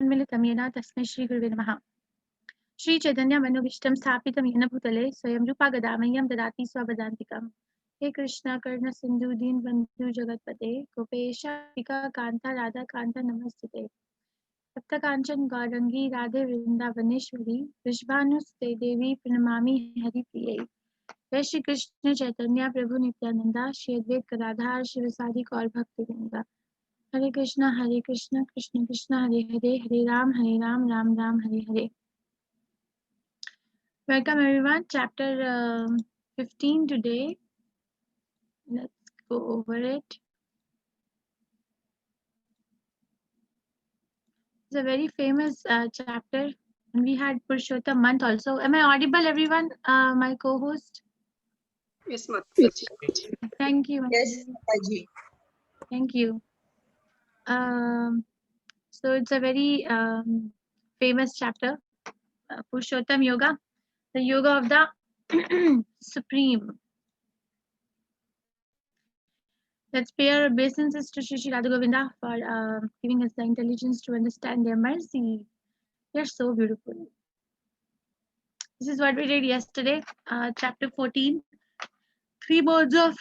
तन्मिलितं येन तस्मै श्रीगुरुवे नमः। Shri Chaitanya Manobishtam Sthapitam Yena Bhutale Swayam Rupa Gadamayam Dadati Swabhadantikam. He Krishna Karna Sindhu Deen Bandhu Jagatpate Gopesha Tika Kanta Radha Kanta Namastite. Sapta Kanchan Gaurangi Radhe Vrindavaneshwari Vishvanuste Devi Pranamami Hari Priye. Jai Shri Krishna Chaitanya Prabhu Nityananda Shri Advait Gadadhar Shivasadi Gaur Bhaktivedanta. Hare Krishna Krishna Krishna Hare Hare Hare Ram Ram Ram Hare Hare. Welcome everyone, chapter 15 today. Let's go over it. It's a very famous chapter. And we had Purushottam month also. Am I audible everyone, my co-host? Yes, Mataji. Thank you. Yes, Mataji. Thank you. So it's a very famous chapter, Purushottam Yoga, the yoga of the Supreme. Let's pay our obeisances to Shri Radha Govinda for giving us the intelligence to understand their mercy. They're so beautiful. This is what we did yesterday, chapter 14. 3 modes of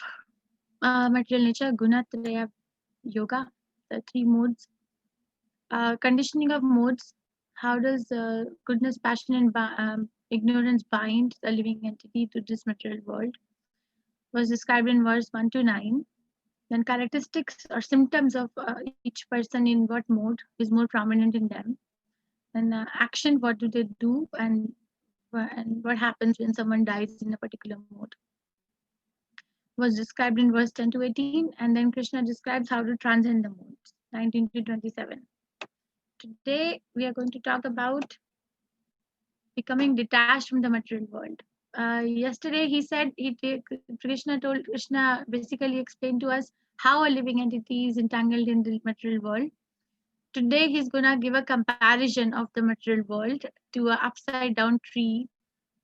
material nature, Gunatraya Yoga, the 3 modes. Conditioning of modes, how does goodness, passion and ignorance bind the living entity to this material world, was described in verse 1 to 9. Then characteristics or symptoms of each person in what mode is more prominent in them. And action, what do they do, and what happens when someone dies in a particular mode, was described in verse 10 to 18. And then Krishna describes how to transcend the modes, 19 to 27. Today we are going to talk about becoming detached from the material world. Yesterday he said, Krishna basically explained to us how a living entity is entangled in the material world. Today he's gonna give a comparison of the material world to an upside down tree,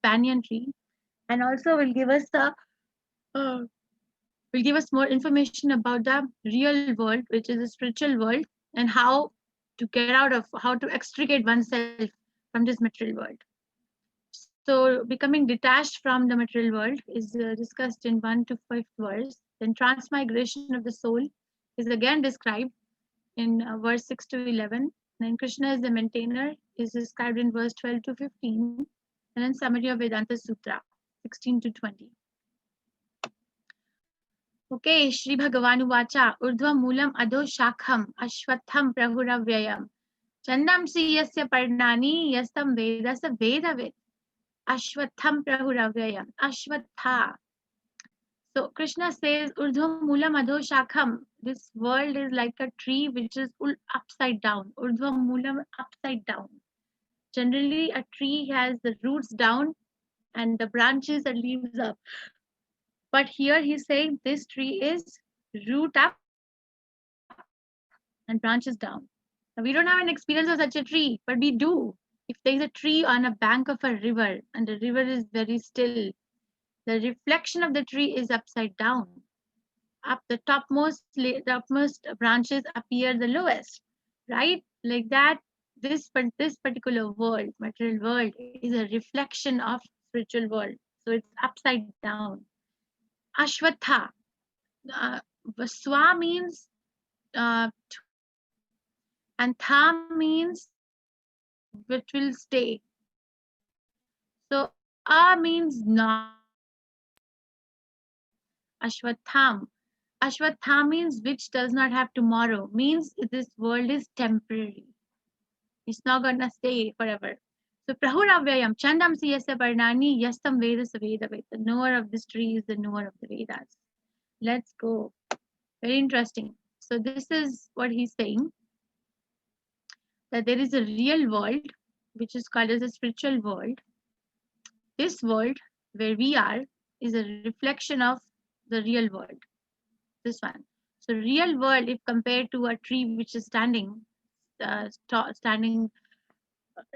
banyan tree, and also will give us more information about the real world, which is the spiritual world, and how to extricate oneself from this material world. So becoming detached from the material world is discussed in 1 to 5th verse. Then transmigration of the soul is again described in verse 6 to 11. Then Krishna is the maintainer is described in verse 12 to 15. And then summary of Vedanta Sutra, 16 to 20. Okay, Shri Bhagavanu Vacha, Urdhva Moolam Adho Shakham, Ashwatham Prahuravyayam, Chandam Siyasya Parnani, Yastam Vedasa Vedavid, Ashwatham Prahuravyayam, Ashwatha. So Krishna says, Urdhva Moolam Adho Shakham, this world is like a tree which is upside down. Urdhva Moolam, upside down. Generally, a tree has the roots down and the branches and leaves up. But here he's saying this tree is root up and branches down. Now, we don't have an experience of such a tree, but we do. If there is a tree on a bank of a river and the river is very still, the reflection of the tree is upside down. Up the topmost branches appear the lowest, right? Like that, this particular world, material world, is a reflection of spiritual world. So it's upside down. Ashwatha. Swa means and tham means which will stay. So means not. Ashwatham. Ashwatham means which does not have tomorrow. Means this world is temporary. It's not gonna stay forever. So Prahuravyayam, Chandam Siyasya Parnani, Yastam Vedasa Vedavet. The knower of this tree is the knower of the Vedas. Let's go. Very interesting. So this is what he's saying. That there is a real world, which is called as a spiritual world. This world, where we are, is a reflection of the real world. This one. So real world, if compared to a tree which is standing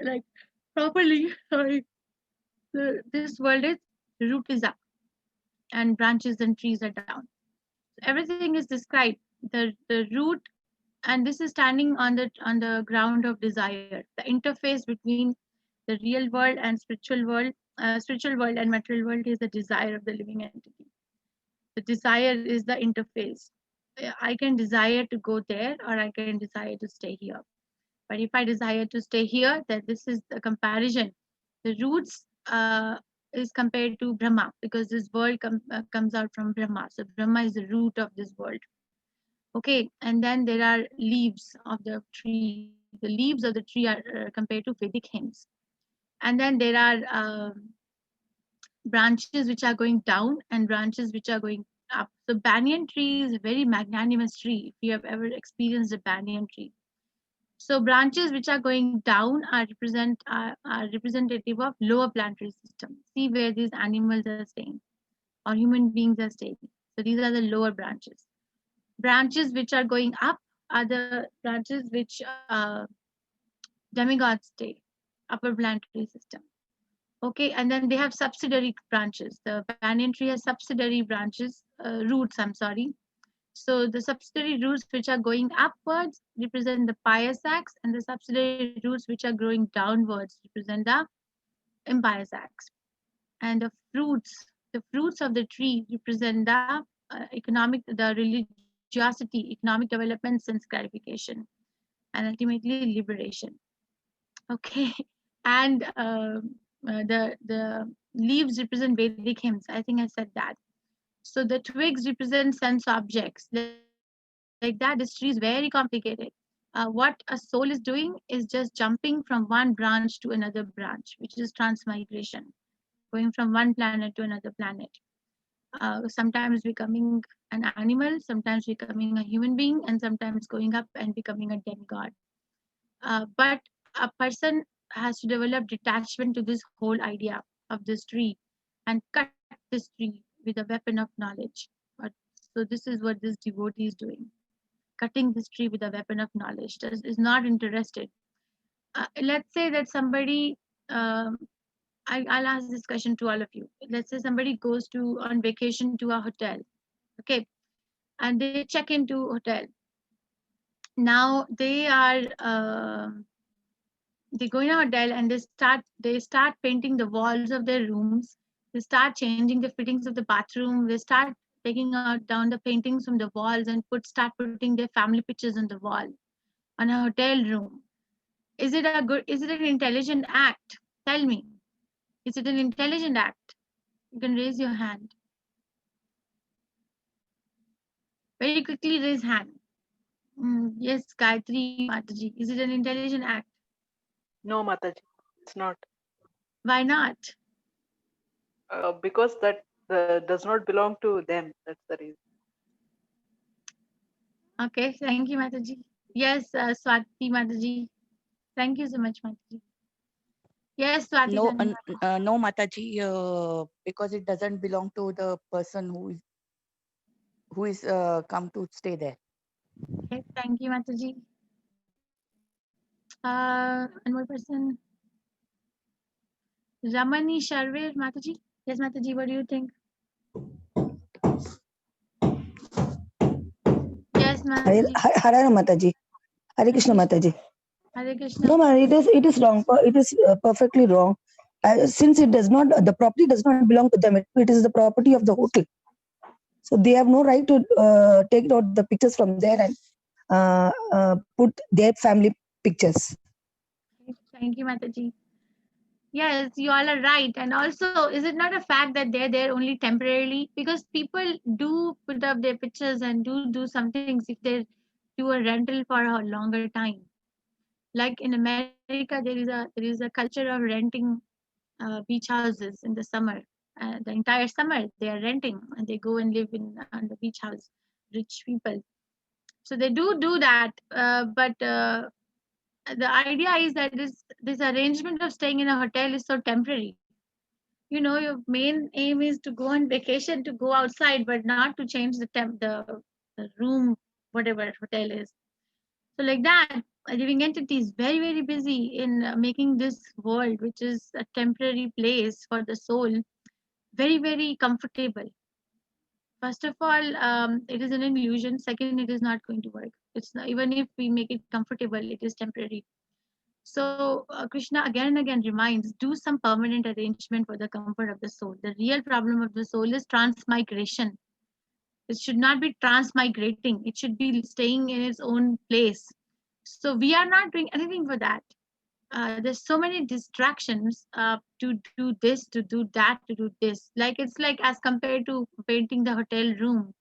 like properly, sorry. This world is, the root is up and branches and trees are down. So everything is described. The root and this is standing on the ground of desire, the interface between the real world and spiritual world and material world is the desire of the living entity. The desire is the interface. I can desire to go there, or I can desire to stay here. But if I desire to stay here, then this is the comparison. The roots is compared to Brahma, because this world comes out from Brahma. So Brahma is the root of this world. Okay, and then there are leaves of the tree. The leaves of the tree are compared to Vedic hymns. And then there are branches which are going down and branches which are going up. So banyan tree is a very magnanimous tree. If you have ever experienced a banyan tree, so branches which are going down are representative of lower planetary system. See where these animals are staying or human beings are staying. So these are the lower branches. Branches which are going up are the branches which demigods stay, upper planetary system. Okay, and then they have subsidiary branches. The banyan tree has subsidiary branches, roots, I'm sorry. So the subsidiary roots which are going upwards represent the pious acts, and the subsidiary roots which are growing downwards represent the impious acts. And the fruits of the tree represent the the religiosity, economic development, sense gratification, and ultimately liberation. Okay, and the leaves represent Vedic hymns. I think I said that. So the twigs represent sense objects. Like that, this tree is very complicated. What a soul is doing is just jumping from one branch to another branch, which is transmigration, going from one planet to another planet. Sometimes becoming an animal, sometimes becoming a human being, and sometimes going up and becoming a demigod. But a person has to develop detachment to this whole idea of this tree and cut this tree with a weapon of knowledge. But, so this is what this devotee is doing, cutting this tree with a weapon of knowledge. Is not interested. Let's say that somebody, I'll ask this question to all of you. Let's say somebody goes to on vacation to a hotel, okay, and they check into hotel. Now they go in a hotel and they start painting the walls of their rooms. They start changing the fittings of the bathroom. They start taking out down the paintings from the walls and start putting their family pictures on the wall on a hotel room. Is it an intelligent act? Tell me. Is it an intelligent act? You can raise your hand. Very quickly raise hand. Yes, Gayatri Mataji. Is it an intelligent act? No, Mataji, it's not. Why not? Because that does not belong to them. That's the reason. Okay, thank you, Mataji. Yes, Swati Mataji. Thank you so much, Mataji. Yes, Swati. No, Thank no, Mataji, because it doesn't belong to the person who is come to stay there. Okay, thank you, Mataji. One more person. Ramani Sharvir Mataji. Yes, Mataji, what do you think? Yes, Mataji. Hare Mataji. Hare Krishna Mataji. Hare Krishna. No, man, it is wrong. It is perfectly wrong. Since it does not, the property does not belong to them. It is the property of the hotel. So they have no right to take out the pictures from there and put their family pictures. Thank you, Mataji. Yes, you all are right. And also, is it not a fact that they're there only temporarily? Because people do put up their pictures and do some things if they do a rental for a longer time. Like in America, there is a culture of renting beach houses in the summer. The entire summer they are renting and they go and live in on the beach house. Rich people, so they do that. But the idea is that this arrangement of staying in a hotel is so temporary. You know, your main aim is to go on vacation, to go outside, but not to change the room, whatever hotel is. So like that, a living entity is very, very busy in making this world, which is a temporary place for the soul, very, very comfortable. First of all, it is an illusion. Second, it is not going to work. It's not, even if we make it comfortable, it is temporary. So Krishna again and again reminds, do some permanent arrangement for the comfort of the soul. The real problem of the soul is transmigration. It should not be transmigrating. It should be staying in its own place. So we are not doing anything for that. There's so many distractions to do this, to do that, to do this. Like it's like as compared to painting the hotel room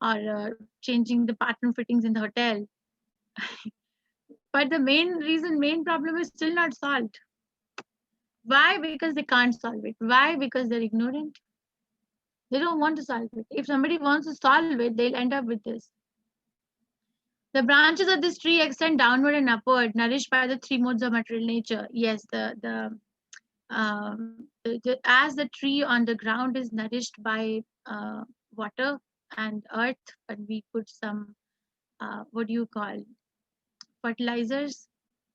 or changing the bathroom fittings in the hotel. But the main problem is still not solved. Why? Because they can't solve it. Why? Because they're ignorant. They don't want to solve it. If somebody wants to solve it, they'll end up with this. The branches of this tree extend downward and upward, nourished by the three modes of material nature. Yes, as the tree on the ground is nourished by water and earth, and we put some what do you call fertilizers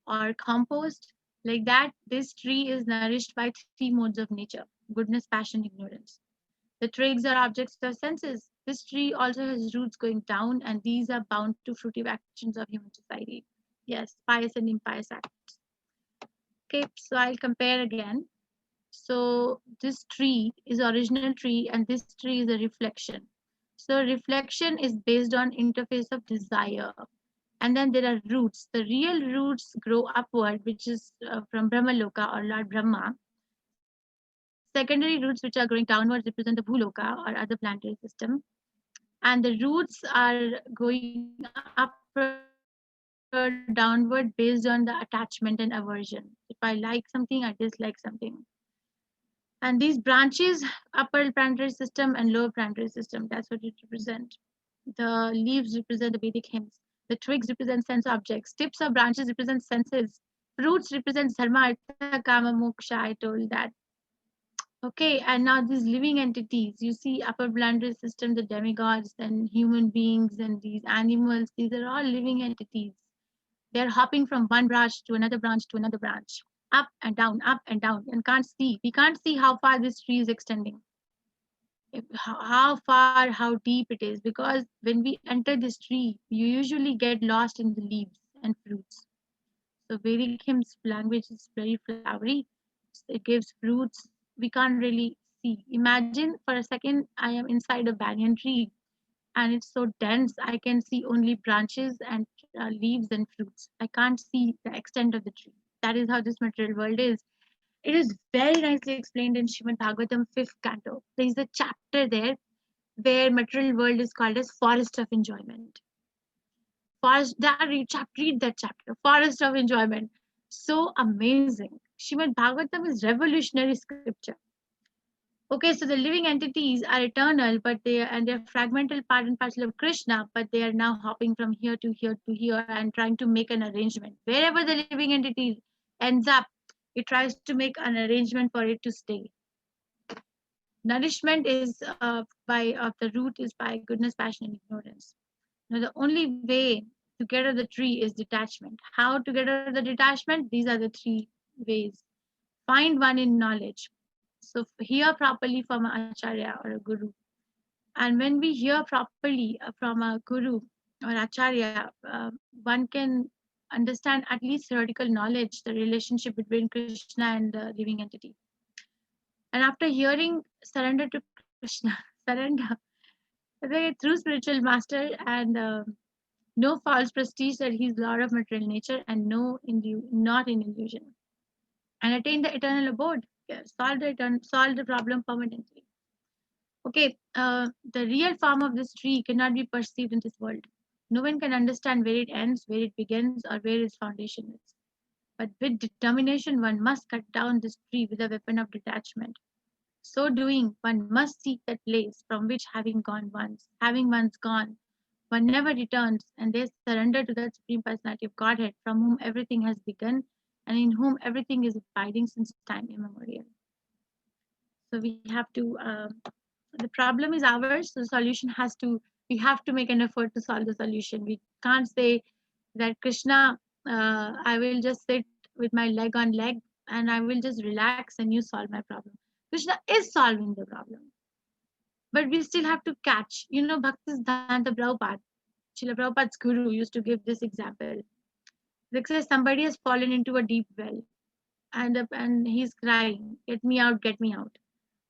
or compost, like that, this tree is nourished by three modes of nature: goodness, passion, ignorance. The twigs are objects of senses. This tree also has roots going down, and these are bound to fruitive actions of human society. Yes, pious and impious acts. Okay, so I'll compare again. So this tree is original tree, and this tree is a reflection. So reflection is based on interface of desire. And then there are roots. The real roots grow upward, which is from Brahma Loka or Lord Brahma. Secondary roots, which are growing downwards, represent the Bhuloka or other planetary system. And the roots are going upward, downward based on the attachment and aversion. If I like something, I dislike something. And these branches, upper planetary system and lower planetary system, that's what it represents. The leaves represent the Vedic hymns. The twigs represent sense objects. Tips of branches represent senses. Fruits represents dharma, artha, kama, moksha. I told that. Okay, and now these living entities, you see upper planetary system, the demigods, then human beings, and these animals, these are all living entities. They're hopping from one branch to another branch to another branch, up and down, and can't see. We can't see how far this tree is extending, how far, how deep it is, because when we enter this tree, you usually get lost in the leaves and fruits. So Vedic hymns language is very flowery. It gives fruits. We can't really see. Imagine for a second I am inside a banyan tree and it's so dense I can see only branches and leaves and fruits. I can't see the extent of the tree. That is how this material world is. It is very nicely explained in Srimad Bhagavatam 5th canto. There is a chapter there where material world is called as forest of enjoyment. Read that chapter, forest of enjoyment. So amazing. Srimad Bhagavatam is revolutionary scripture. Okay, so the living entities are eternal, but they're fragmental part and parcel of Krishna, but they are now hopping from here to here to here and trying to make an arrangement. Wherever the living entity ends up, it tries to make an arrangement for it to stay. Nourishment is of the root is by goodness, passion, and ignorance. Now the only way to get out of the tree is detachment. How to get out of the detachment? These are the three ways. Find one in knowledge. So hear properly from an acharya or a guru. And when we hear properly from a guru or acharya, one can understand at least theoretical knowledge, the relationship between Krishna and the living entity. And after hearing, surrender to Krishna, surrender through spiritual master, and no false prestige that he's Lord of material nature, and not in illusion, and attain the eternal abode. Yeah, solve the problem permanently. Okay, the real form of this tree cannot be perceived in this world. No one can understand where it ends, where it begins, or where its foundation is. But with determination, one must cut down this tree with a weapon of detachment. So doing, one must seek that place from which having once gone, one never returns, and they surrender to that Supreme Personality of Godhead, from whom everything has begun, and in whom everything is abiding since time immemorial. So we have to, the problem is ours, so the solution we have to make an effort to solve the solution. We can't say that Krishna, I will just sit with my leg on leg and I will just relax and you solve my problem. Krishna is solving the problem. But we still have to catch, Bhaktivedanta Prabhupada. Srila Prabhupada's guru used to give this example. Like says somebody has fallen into a deep well and he's crying, "Get me out, get me out."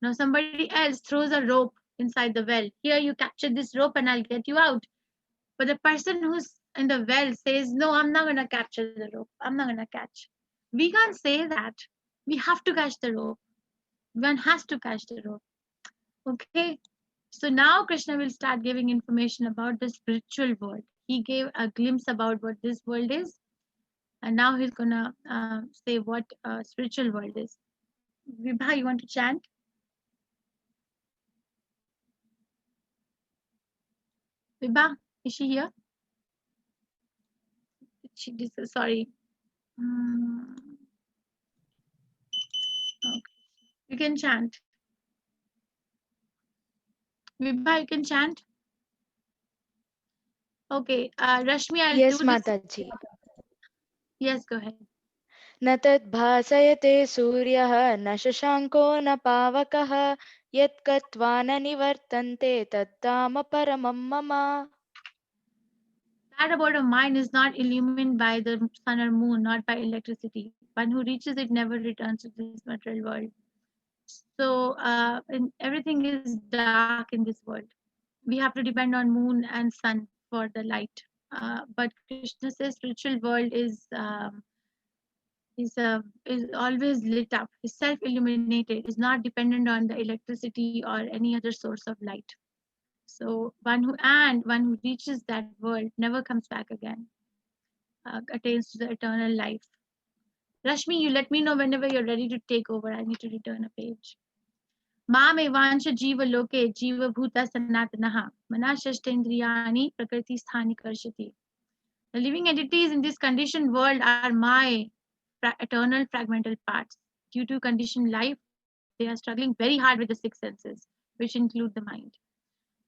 Now somebody else throws a rope inside the well. "Here, you capture this rope and I'll get you out." But the person who's in the well says, "No, I'm not going to capture the rope. I'm not going to catch." We can't say that. We have to catch the rope. One has to catch the rope. Okay. So now Krishna will start giving information about the spiritual world. He gave a glimpse about what this world is. And now he's going to say what spiritual world is. Vibha, you want to chant? Vibha, is she here? Sorry. Okay. You can chant. Vibha, you can chant. Okay. Rashmi, I'll Yes, do this. Mataji. Yes, go ahead. न तद्भासयते सूर्यः न शशाङ्को न पावकः यत्गत्वा न निवर्तन्ते तद्धाम परमं मम. That about a mind is not illumined by the sun or moon, not by electricity. One who reaches it never returns to this material world. So and everything is dark in this world. We have to depend on moon and sun for the light. But Krishna says spiritual world is always lit up, is self-illuminated, is not dependent on the electricity or any other source of light. So one who reaches that world never comes back again, attains to the eternal life. Rashmi, you let me know whenever you're ready to take over. I need to return a page. Mam evansha jiva loke jiva bhuta sanatanaha manashashtendriyani prakriti sthani karshati. The living entities in this conditioned world are my eternal fragmental parts. Due to conditioned life, they are struggling very hard with the six senses, which include the mind.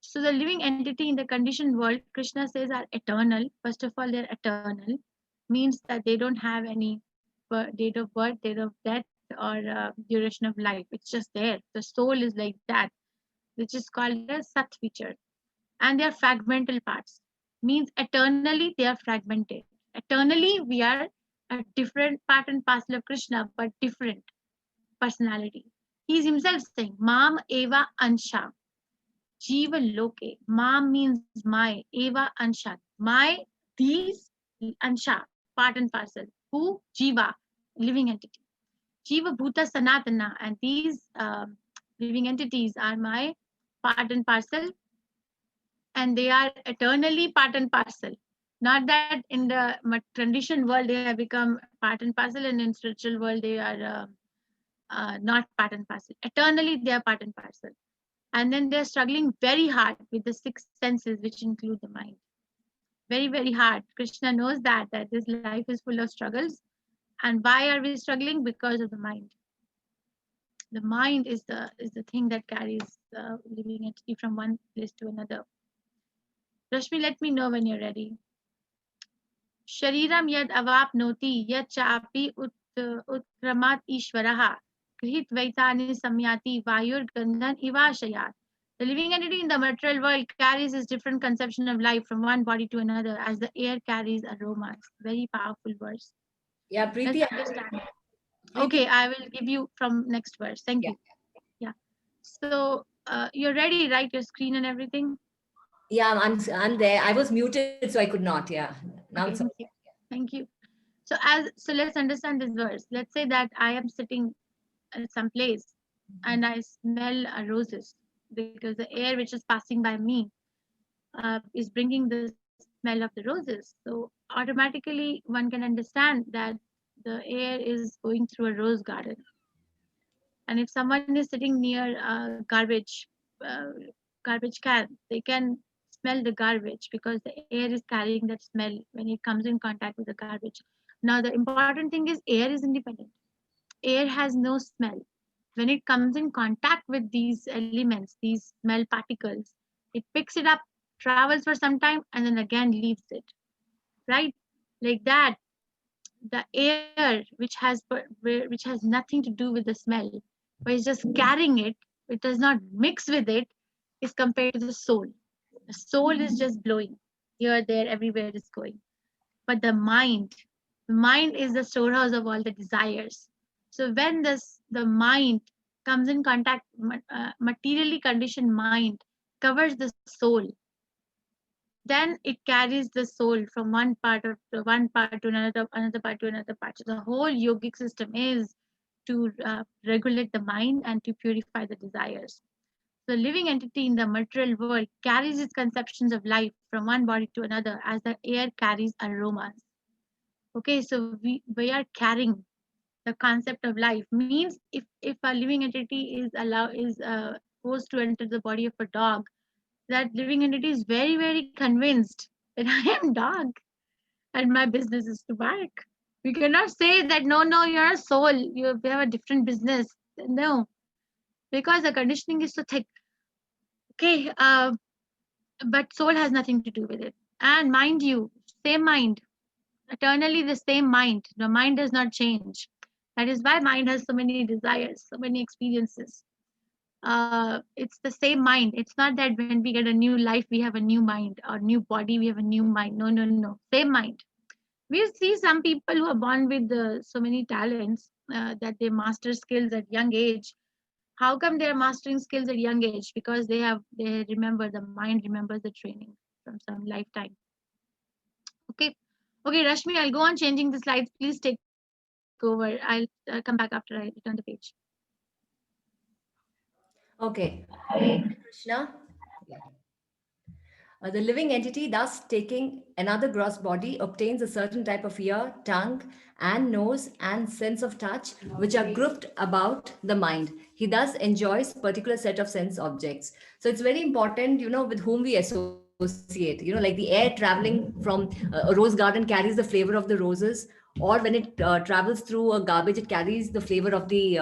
So the living entity in the conditioned world, Krishna says, are eternal. First of all, they're eternal, means that they don't have any date of birth, date of death, or duration of life. It's just there. The soul is like that, which is called a sat feature. And they are fragmental parts, means eternally they are fragmented. Eternally, we are a different part and parcel of Krishna, but different personality. He's himself saying, Mam Eva Ansha. Jiva Loke. Mam means my. Eva Ansha. My, these, Ansha, part and parcel. Who? Jiva, living entity. Jiva Bhuta Sanatana. And these living entities are my part and parcel. And they are eternally part and parcel. Not that in the conditioned world they have become part and parcel, and in spiritual world they are not part and parcel. Eternally they are part and parcel. And then they're struggling very hard with the six senses, which include the mind. Very, very hard. Krishna knows that this life is full of struggles. And why are we struggling? Because of the mind. The mind is the thing that carries the living entity from one place to another. Rashmi, let me know when you're ready. Shariram yad avapnoti yad chapi utkramat ishvaraha grihit vaitani samyati vayur gandhan ivashayat. The living entity in the material world carries his different conception of life from one body to another as the air carries aromas. Very powerful verse. Yeah, Preeti. Let's understand. Okay, I will give you from next verse. Thank you. Yeah. So you're ready, right? Your screen and everything? Yeah, I'm there. I was muted, so I could not. Yeah. Now Okay, it's thank you. Thank you. So let's understand this verse. Let's say that I am sitting at some place and I smell roses, because the air which is passing by me is bringing the smell of the roses. So automatically one can understand that the air is going through a rose garden. And if someone is sitting near a uh, garbage can, they can smell the garbage because the air is carrying that smell when it comes in contact with the garbage. Now the important thing is air is independent. Air has no smell. When it comes in contact with these elements, these smell particles, it picks it up, travels for some time, and then again leaves it. Right? Like that, the air which has nothing to do with the smell, but it's just carrying it, it does not mix with it, is compared to the soul. The soul is just blowing. here, there, everywhere is going. But the mind is the storehouse of all the desires. So when the mind comes in contact, materially conditioned mind covers the soul, then it carries the soul from one part to another part to another part. So the whole yogic system is to regulate the mind and to purify the desires. The living entity in the material world carries its conceptions of life from one body to another as the air carries aromas. Okay, so we are carrying the concept of life. Means if a living entity is forced to enter the body of a dog, that living entity is very, very convinced that I am dog and my business is to bark. We cannot say that no, you're a soul, you have a different business. No, because the conditioning is so thick. Okay, but soul has nothing to do with it. And mind you, same mind, eternally the same mind. The mind does not change. That is why mind has so many desires, so many experiences. It's the same mind. It's not that when we get a new life, we have a new mind, or new body, we have a new mind. No. Same mind. We see some people who are born with so many talents that they master skills at young age. How come they are mastering skills at young age? Because they remember, the mind remembers the training from some lifetime. Okay. Okay, Rashmi, I'll go on changing the slides. Please take over. I'll come back after I return the page. Okay. Krishna. Yeah. The living entity, thus taking another gross body, obtains a certain type of ear, tongue, and nose and sense of touch, which are grouped about the mind. He thus enjoys particular set of sense objects. So it's very important, with whom we associate. Like the air traveling from a rose garden carries the flavor of the roses, or when it travels through a garbage, it carries the flavor of the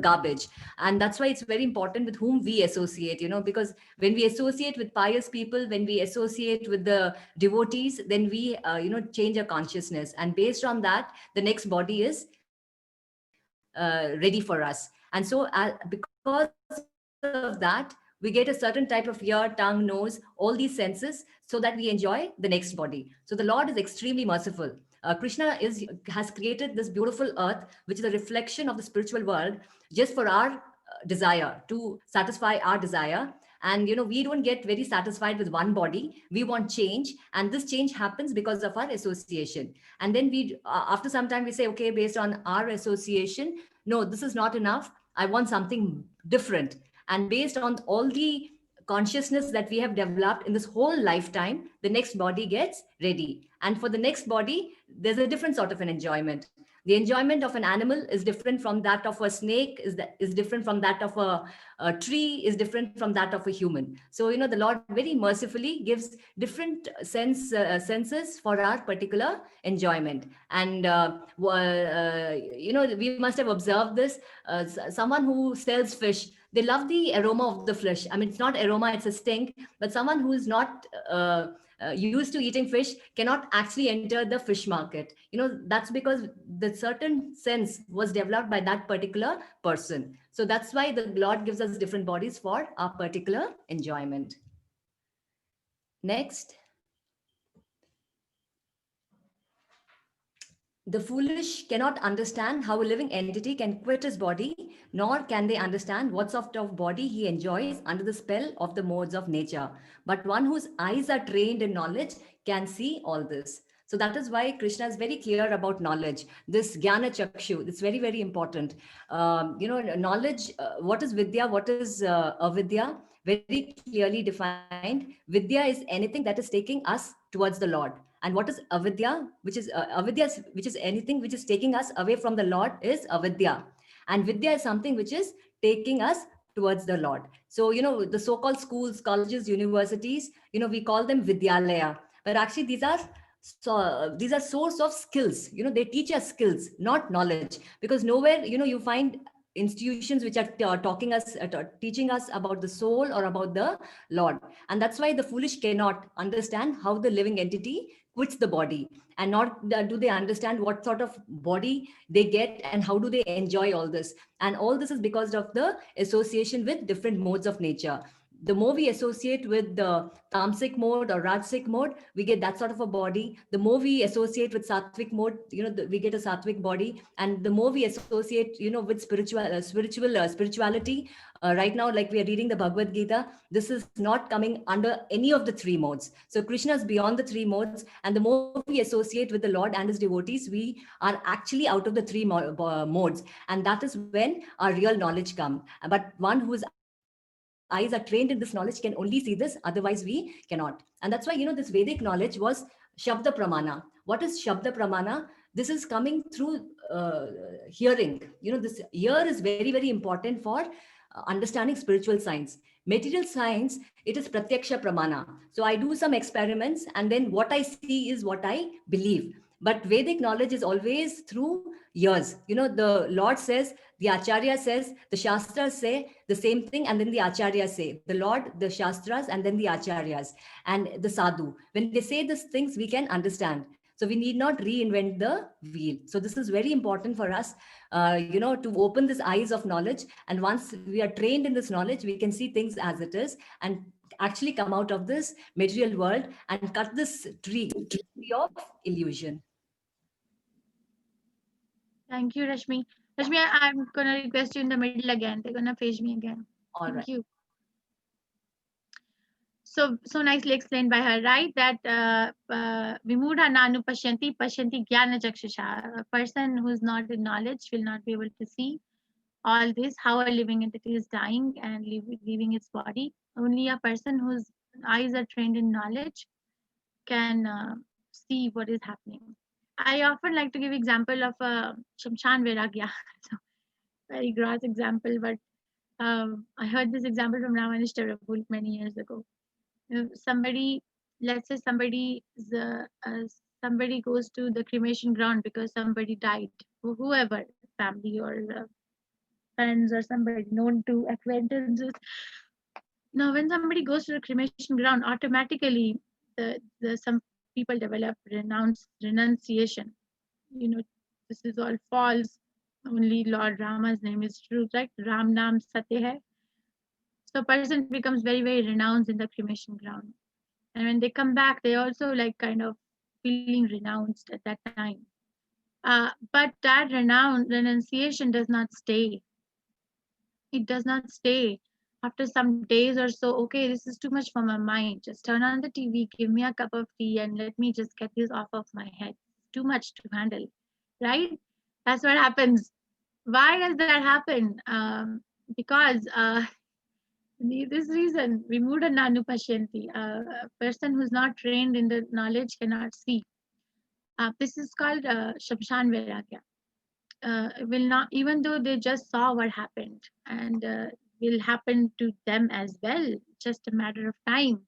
garbage. And that's why it's very important with whom we associate, because when we associate with pious people, when we associate with the devotees, then we change our consciousness, and based on that, the next body is ready for us. And so because of that, we get a certain type of ear, tongue, nose, all these senses, so that we enjoy the next body. So the Lord is extremely merciful. Krishna has created this beautiful earth, which is a reflection of the spiritual world, just for our desire, to satisfy our desire. And we don't get very satisfied with one body, we want change, and this change happens because of our association. And then we after some time we say, okay, based on our association, no, this is not enough, I want something different. And based on all the consciousness that we have developed in this whole lifetime, the next body gets ready. And for the next body, there's a different sort of an enjoyment. The enjoyment of an animal is different from that of a snake, is different from that of a tree, is different from that of a human. So the Lord very mercifully gives different senses for our particular enjoyment. And we must have observed this. Someone who sells fish, they love the aroma of the fish. I mean, it's not aroma, it's a stink. But someone who is not used to eating fish cannot actually enter the fish market. That's because the certain sense was developed by that particular person. So that's why the Lord gives us different bodies for our particular enjoyment. Next. The foolish cannot understand how a living entity can quit his body, nor can they understand what sort of body he enjoys under the spell of the modes of nature. But one whose eyes are trained in knowledge can see all this. So that is why Krishna is very clear about knowledge. This Jnana Chakshu, it's very, very important. Knowledge, what is Vidya, what is Avidya? Very clearly defined. Vidya is anything that is taking us towards the Lord. And what is avidya, which is which is anything which is taking us away from the Lord, is avidya. And vidya is something which is taking us towards the Lord. So the so-called schools, colleges, universities, we call them vidyalaya, but actually these are source of skills. They teach us skills, not knowledge, because nowhere you find institutions which are teaching us about the soul or about the Lord. And that's why the foolish cannot understand how the living entity quits the body, and not do they understand what sort of body they get and how do they enjoy all this. And all this is because of the association with different modes of nature. The more we associate with the tamasic mode or rajasic mode, we get that sort of a body. The more we associate with sattvic mode, we get a sattvic body. And the more we associate, with spirituality, right now, like we are reading the Bhagavad Gita, this is not coming under any of the three modes. So Krishna is beyond the three modes. And the more we associate with the Lord and his devotees, we are actually out of the three modes. And that is when our real knowledge comes. But one whose eyes are trained in this knowledge can only see this, otherwise we cannot. And that's why, this Vedic knowledge was Shabda Pramana. What is Shabda Pramana? This is coming through hearing. This ear is very, very important for understanding spiritual science. Material science, it is Pratyaksha Pramana. So I do some experiments, and then what I see is what I believe. But Vedic knowledge is always through years. The Lord says, the Acharya says, the Shastras say the same thing, and then the Acharya say. The Lord, the Shastras, and then the Acharyas, and the Sadhu. When they say these things, we can understand. So we need not reinvent the wheel. So this is very important for us, to open these eyes of knowledge. And once we are trained in this knowledge, we can see things as it is and actually come out of this material world and cut this tree of illusion. Thank you, Rashmi. Rashmi, I'm going to request you in the middle again. They're going to page me again. All Thank right. you. So nicely explained by her, right? That vimudha nanu pashyanti jnana chakshusha. A person who's not in knowledge will not be able to see all this, how a living entity is dying and leaving its body. Only a person whose eyes are trained in knowledge can see what is happening. I often like to give example of Shamshan Vairagya. So, very gross example, but I heard this example from Ramanishta Prabhu many years ago. Somebody, let's say somebody goes to the cremation ground because somebody died, whoever, family or friends or somebody known to acquaintances. Now, when somebody goes to the cremation ground, automatically some people develop renunciation. This is all false. Only Lord Rama's name is true, right? Ram Nam Satya hai. So a person becomes very, very renounced in the cremation ground. And when they come back, they also like kind of feeling renounced at that time. But that renunciation does not stay. It does not stay. After some days or so, okay, this is too much for my mind. Just turn on the TV, give me a cup of tea, and let me just get this off of my head. Too much to handle, right? That's what happens. Why does that happen? Because this reason, vimudha nanu pashyanti. A person who's not trained in the knowledge cannot see. This is called Shamshan Vairagya. Will not, even though they just saw what happened, and will happen to them as well, just a matter of time,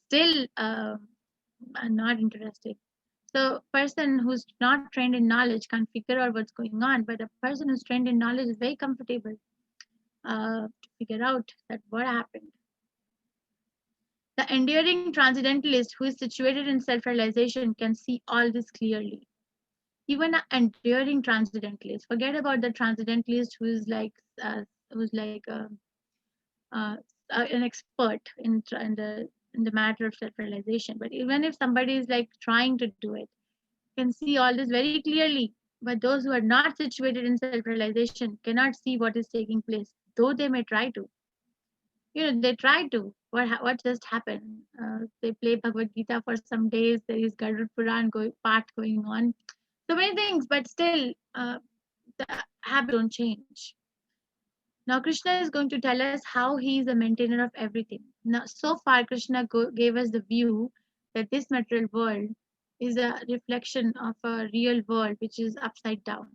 still are not interested. So person who's not trained in knowledge can't figure out what's going on, but a person who's trained in knowledge is very comfortable to figure out that what happened. The enduring transcendentalist who is situated in self-realization can see all this clearly. Even an enduring transcendentalist, forget about the transcendentalist who is like an expert in the matter of self-realization. But even if somebody is like trying to do it, can see all this very clearly. But those who are not situated in self-realization cannot see what is taking place, though they may try to. They try to. What just happened? They play Bhagavad Gita for some days. There is Garud Puran part going on. So many things, but still, the habits don't change. Now, Krishna is going to tell us how he is the maintainer of everything. Now, so far, Krishna gave us the view that this material world is a reflection of a real world which is upside down.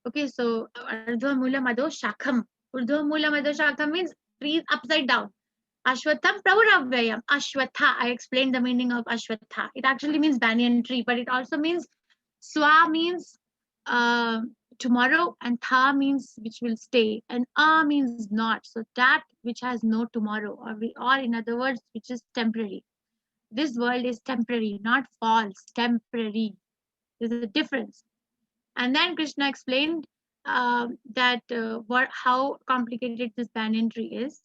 Okay, so Urdhva Mula Madho Shakham. Urdhva Mula Madho Shakham means trees upside down. Ashwatham Pravuravyayam. Ashwatha. I explained the meaning of Ashwatha. It actually means banyan tree, but it also means Swa means tomorrow, and Tha means which will stay, and A means not. So that which has no tomorrow, or in other words, which is temporary. This world is temporary, not false, temporary. There's a difference. And then Krishna explained how complicated this banyan tree is.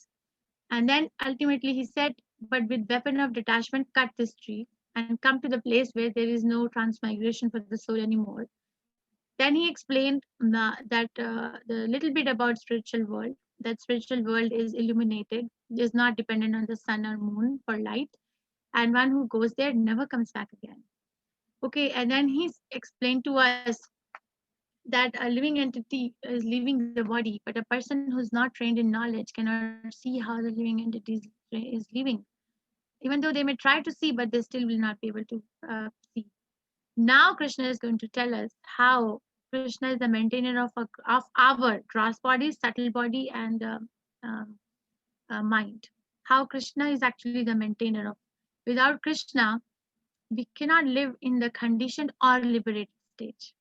And then ultimately he said, but with weapon of detachment, cut this tree and come to the place where there is no transmigration for the soul anymore. Then he explained the little bit about spiritual world. That spiritual world is illuminated, is not dependent on the sun or moon for light, and one who goes there never comes back again. Okay, and then he's explained to us that a living entity is leaving the body, but a person who's not trained in knowledge cannot see how the living entity is leaving. Even though they may try to see, but they still will not be able to see. Now Krishna is going to tell us how Krishna is the maintainer of our gross body, subtle body, and um, mind. How Krishna is actually the maintainer of. Without Krishna, we cannot live in the conditioned or liberated stage.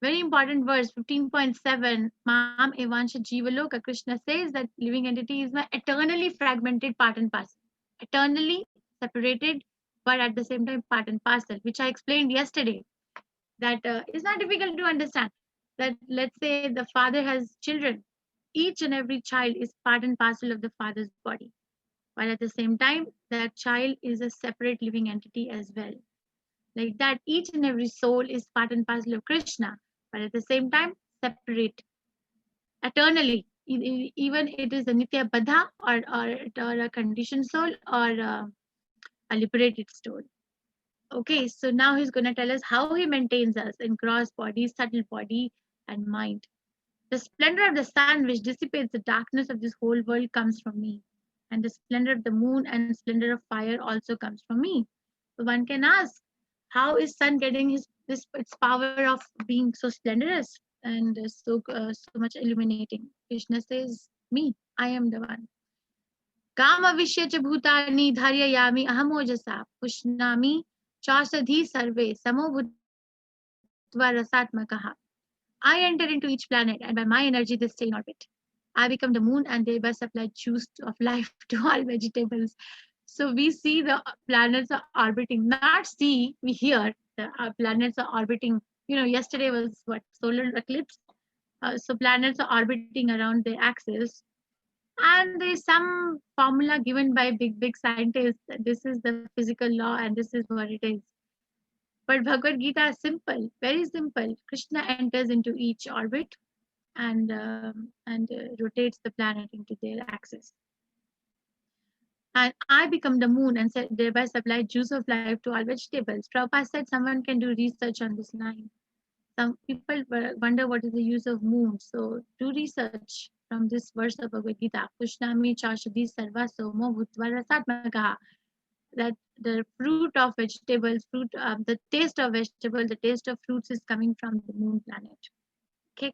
Very important verse 15.7. Mam Evansha Jivaloka. Krishna says that living entity is my eternally fragmented part and parcel. Eternally separated, but at the same time part and parcel, which I explained yesterday. That is not difficult to understand. That let's say the father has children. Each and every child is part and parcel of the father's body. While at the same time, that child is a separate living entity as well. Like that, each and every soul is part and parcel of Krishna, but at the same time, separate eternally. Even it is a Nitya Baddha or a conditioned soul or a liberated soul. Okay, so now he's going to tell us how he maintains us in gross body, subtle body, and mind. The splendor of the sun, which dissipates the darkness of this whole world, comes from me. And the splendor of the moon and splendor of fire also comes from me. So one can ask, how is sun getting its power of being so splendorous and so much illuminating? Krishna says, me, I am the one. Kama vishya bhutani dharyayami ahamojasa pushnami chausadhi sarve samobhutva rasatmakaha. I enter into each planet, and by my energy they stay in orbit. I become the moon and thereby supply juice of life to all vegetables. So we see the planets are orbiting, not see, we hear the planets are orbiting. Yesterday was what, solar eclipse. So planets are orbiting around their axis, and there is some formula given by big scientists that this is the physical law and this is what it is. But Bhagavad Gita is simple, very simple. Krishna enters into each orbit and rotates the planet into their axis. And I become the moon and thereby supply juice of life to all vegetables. Prabhupada said someone can do research on this line. Some people wonder what is the use of moon. So do research from this verse of Bhagavad Gita. Pushnami chashadi sarva somo bhutva rasatmakaha. That the fruit of vegetables, the taste of vegetable, the taste of fruits is coming from the moon planet. Okay.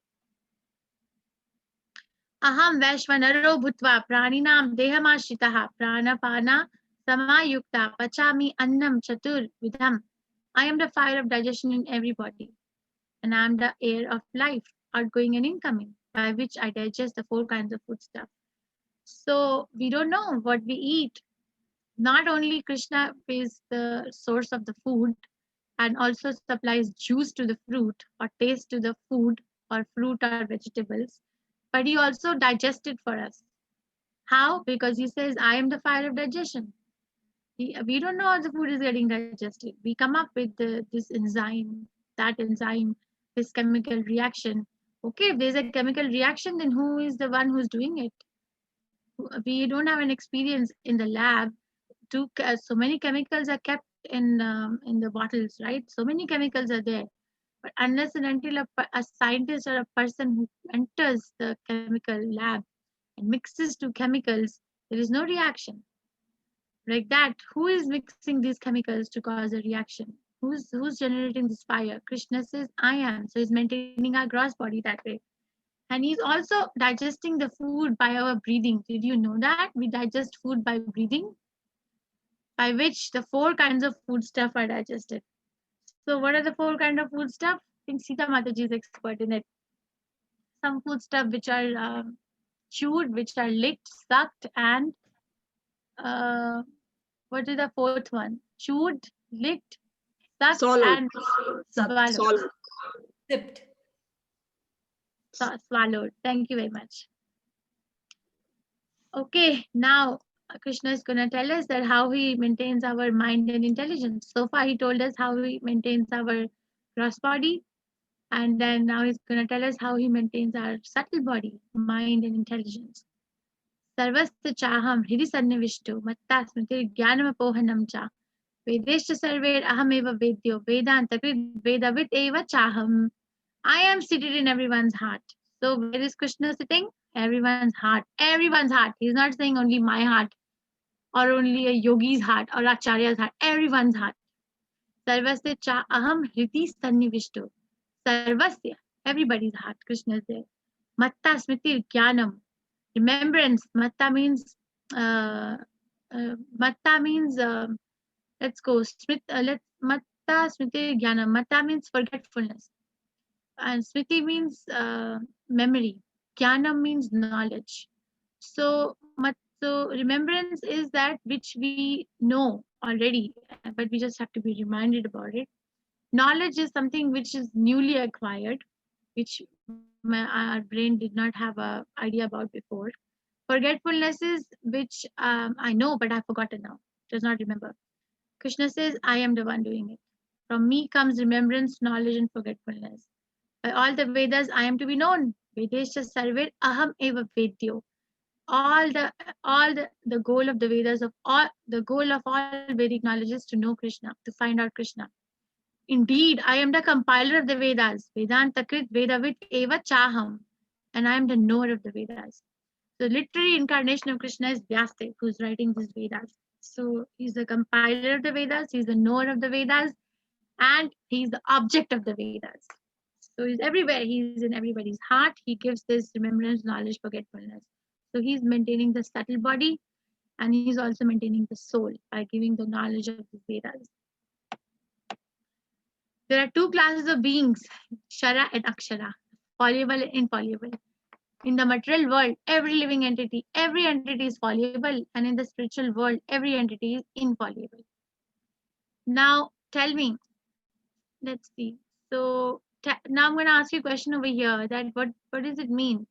Aham Vaishvanaro Bhutva Praninam Dehamashitaha Pranapana Samayukta Pachami Annam Chatur Vidham. I am the fire of digestion in everybody, and I am the air of life, outgoing and incoming, by which I digest the 4 kinds of food stuff. So we don't know what we eat. Not only Krishna is the source of the food and also supplies juice to the fruit or taste to the food or fruit or vegetables, but he also digests it for us. How? Because he says, I am the fire of digestion. We don't know how the food is getting digested. We come up with this enzyme, that enzyme, this chemical reaction. Okay, if there's a chemical reaction, then who is the one who's doing it? We don't have an experience in the lab. So many chemicals are kept in the bottles, right? So many chemicals are there. But unless and until a scientist or a person who enters the chemical lab and mixes 2 chemicals, there is no reaction. Like that, who is mixing these chemicals to cause a reaction? Who's generating this fire? Krishna says, I am. So he's maintaining our gross body that way. And he's also digesting the food by our breathing. Did you know that? We digest food by breathing, by which the 4 kinds of food stuff are digested. So what are the 4 kinds of food stuff? I think Sita Mataji is expert in it. Some food stuff which are chewed, which are licked, sucked, and what is the 4th one? Chewed, licked, sucked, Swallowed. and swallowed. Swallowed. Okay, now Krishna is going to tell us that how he maintains our mind and intelligence. So far, he told us how he maintains our gross body, and then now he's going to tell us how he maintains our subtle body, mind, and intelligence. Sarvasya chaham hiri sannivishto matta smriti jnanamapohanam cha vedeshta sarver ahameva vedyo vedanta krit vedavit eva chaham. I am seated in everyone's heart. So where is Krishna sitting? Everyone's heart. Everyone's heart. He's not saying only my heart or only a yogi's heart or acharya's heart. Everyone's heart. Sarvasya cha aham hriti sannivishto. Sarvasya. Everybody's heart. Krishna is there. Matta smriti jnanam. Remembrance. Matta means matta means let's go. Let's matta smriti jnanam. Matta means forgetfulness. And smriti means memory. Jnanam means knowledge. So remembrance is that which we know already, but we just have to be reminded about it. Knowledge is something which is newly acquired, which our brain did not have a idea about before. Forgetfulness is which I know, but I've forgotten now. Does not remember. Krishna says, I am the one doing it. From me comes remembrance, knowledge, and forgetfulness. By all the Vedas, I am to be known. Vedesha sarvir aham eva vedyo. The goal of the Vedas the goal of all Vedic knowledge is to know Krishna, to find out Krishna. Indeed, I am the compiler of the Vedas. Vedanta krit vedavit eva chaham. And I am the knower of the Vedas. The literary incarnation of Krishna is Vyasdev, who's writing these Vedas. So he's the compiler of the Vedas, he's the knower of the Vedas, and he's the object of the Vedas. So he's everywhere. He's in everybody's heart. He gives this remembrance, knowledge, forgetfulness. So he's maintaining the subtle body, and he's also maintaining the soul by giving the knowledge of the Vedas. There are two classes of beings, Kshara and Akshara, fallible and infallible. In the material world, every living entity, every entity is fallible, and in the spiritual world, every entity is infallible. Now, tell me, let's see. So now I'm going to ask you a question over here that what does it mean?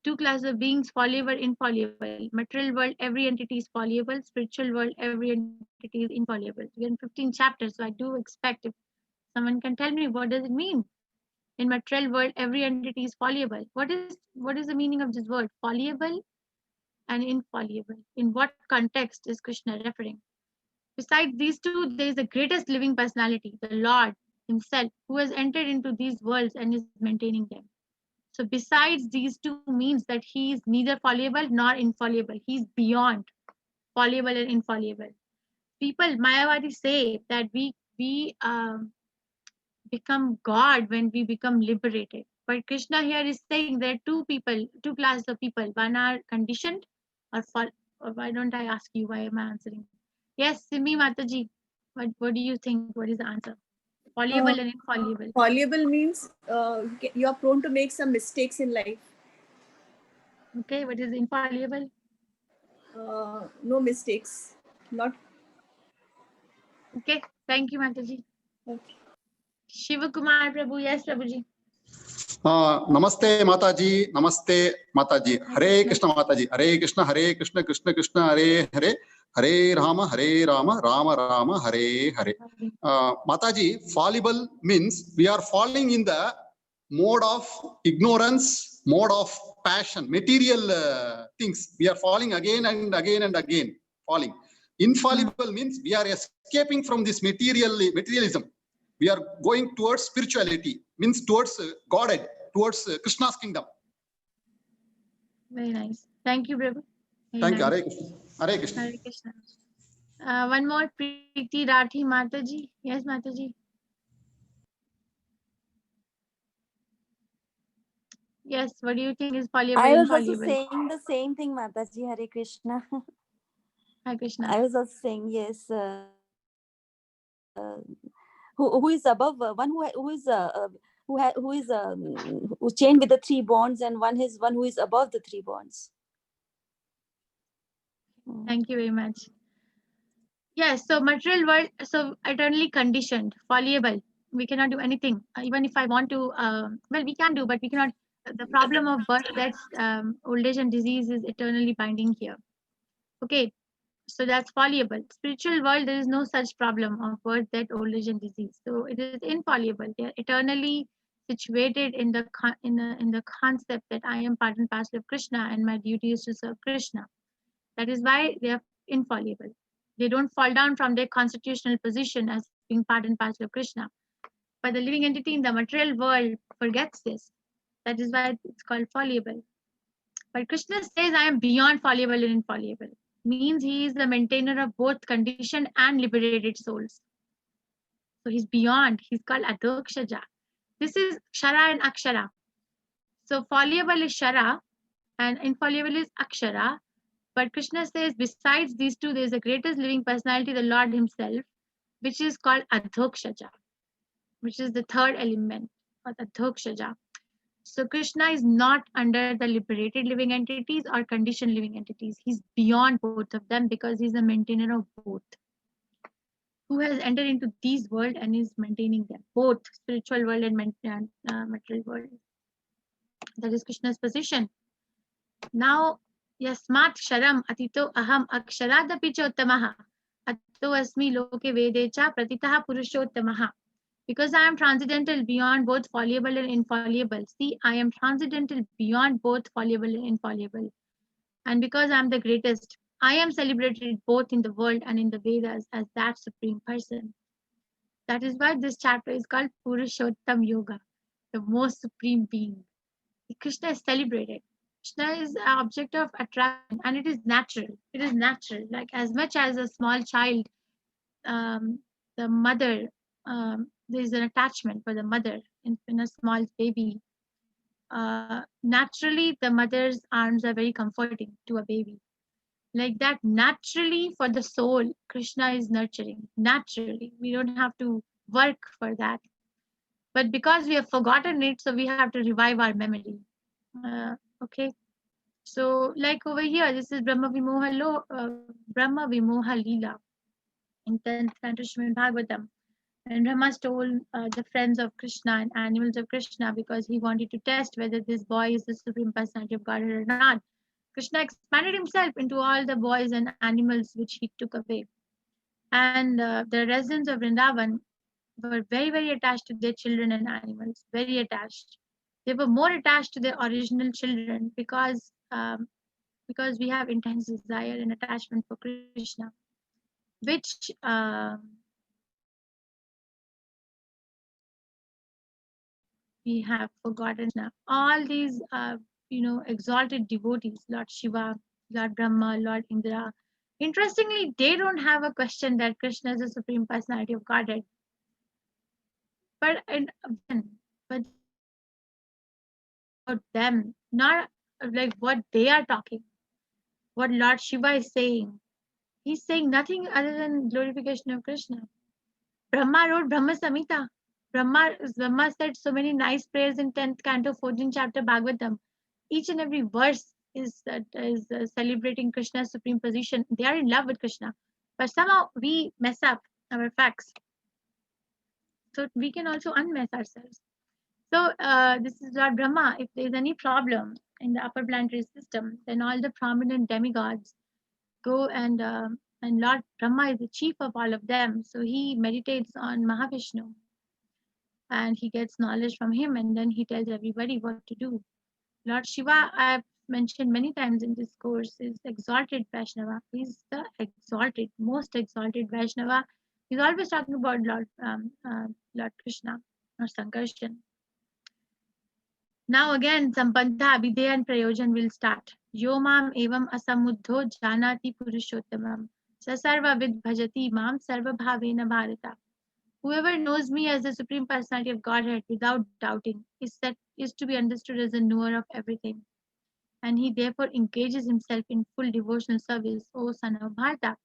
Two classes of beings, fallible, infallible. Material world, every entity is fallible. Spiritual world, every entity is infallible. We're in 15 chapters, so I do expect if someone can tell me what does it mean. In material world, every entity is fallible. What is the meaning of this word? Fallible and infallible. In what context is Krishna referring? Besides these two, there is the greatest living personality, the Lord himself, who has entered into these worlds and is maintaining them. So besides these two means that he is neither fallible nor infallible. He is beyond fallible and infallible. People, Mayavadi say that we become God when we become liberated. But Krishna here is saying there are two classes of people. One are conditioned or why don't I ask you? Why am I answering? Yes, Simi Mataji. What do you think? What is the answer? Fallible and infallible. Fallible means you are prone to make some mistakes in life. Okay, what is infallible? No mistakes. Not. Okay, thank you, Mataji. Okay. Shiva Kumar Prabhu, yes, Prabhuji. Namaste Mataji, Namaste Mataji. Hare Krishna Mataji, Hare Krishna, Krishna Krishna, Hare Hare, Hare Rama, Rama Rama, Hare Hare. Mataji, fallible means we are falling in the mode of ignorance, mode of passion, material things. We are falling again and again and again, falling. Infallible means we are escaping from this materialism. We are going towards spirituality, means towards Godhead, towards Krishna's kingdom. Very nice. Thank you, Prabhu. Thank Nice. you. Hare Krishna. Hare Krishna. One more, Preeti Rathi Mataji. Yes, Mataji. Yes, what do you think is fallible I and was also infallible? saying the same thing, Mataji. Hare Krishna. Hare Krishna. I was also saying yes. Who is above one who's chained with the three bonds, and one who is above the three bonds. Thank you very much. Yes, so material world, so eternally conditioned, fallible. We cannot do anything. Even if I want to, well, we can do, but we cannot the problem of birth, death, old age, and disease is eternally binding here. Okay, so that's fallible. Spiritual world, there is no such problem of birth, death, old age, and disease. So it is infallible. They are eternally situated in the in the concept that I am part and parcel of Krishna, and my duty is to serve Krishna. That is why they are infallible. They don't fall down from their constitutional position as being part and parcel of Krishna. But the living entity in the material world forgets this. That is why it's called fallible. But Krishna says, I am beyond fallible and infallible. Means he is the maintainer of both conditioned and liberated souls. So he's beyond. He's called Adhokshaja. This is Kshara and Akshara. So fallible is Shara and infallible is Akshara. But Krishna says, besides these two, there is the greatest living personality, the Lord himself, which is called Adhokshaja, which is the third element of Adhokshaja. So Krishna is not under the liberated living entities or conditioned living entities. He's beyond both of them because he's a maintainer of both, who has entered into these world and is maintaining them, both spiritual world and material world. That is Krishna's position. Now, yasmat sharam atito aham aksharaadapi chottamaha ato asmi loke vedecha pratitaha purushottamaha. Because I am transcendental beyond both fallible and infallible. See, I am transcendental beyond both fallible and infallible. And because I am the greatest, I am celebrated both in the world and in the Vedas as that supreme person. That is why this chapter is called Purushottam Yoga, the most supreme being. Krishna is celebrated. Krishna is an object of attraction and it is natural. It is natural. Like as much as a small child, the mother, there is an attachment for the mother in a small baby. Naturally, the mother's arms are very comforting to a baby. Like that, naturally for the soul, Krishna is nurturing. Naturally, we don't have to work for that. But because we have forgotten it, so we have to revive our memory. Okay. So, like over here, this is Brahma Vimoha Leela in 10th canto Srimad Bhagavatam. And Brahma stole the friends of Krishna and animals of Krishna because he wanted to test whether this boy is the supreme personality of Godhead or not. Krishna expanded himself into all the boys and animals which he took away. And the residents of Vrindavan were very, very attached to their children and animals, very attached. They were more attached to their original children because we have intense desire and attachment for Krishna, which we have forgotten now. All these, exalted devotees, Lord Shiva, Lord Brahma, Lord Indra. Interestingly, they don't have a question that Krishna is the supreme personality of Godhead. But but about them, not like what they are talking, what Lord Shiva is saying. He's saying nothing other than glorification of Krishna. Brahma wrote Brahma Samhita. Brahma said so many nice prayers in 10th canto, 14th chapter Bhagavatam. Each and every verse is celebrating Krishna's supreme position. They are in love with Krishna. But somehow we mess up our facts. So we can also unmess ourselves. So this is Lord Brahma. If there is any problem in the upper planetary system, then all the prominent demigods go and Lord Brahma is the chief of all of them. So he meditates on Mahavishnu and he gets knowledge from him and then he tells everybody what to do. Lord Shiva, I have mentioned many times in this course, is exalted Vaishnava. He's the exalted, most exalted Vaishnava. He's always talking about Lord Krishna or Sankarshan. Now again, Sampanta, Abhideya and Prayojan will start. Yo mam evam asamuddho janati purushottamam. Sasarva vid bhajati mam sarva bhavena bharata. Whoever knows me as the Supreme Personality of Godhead without doubting is to be understood as the knower of everything. And he therefore engages himself in full devotional service, O son of Bharata.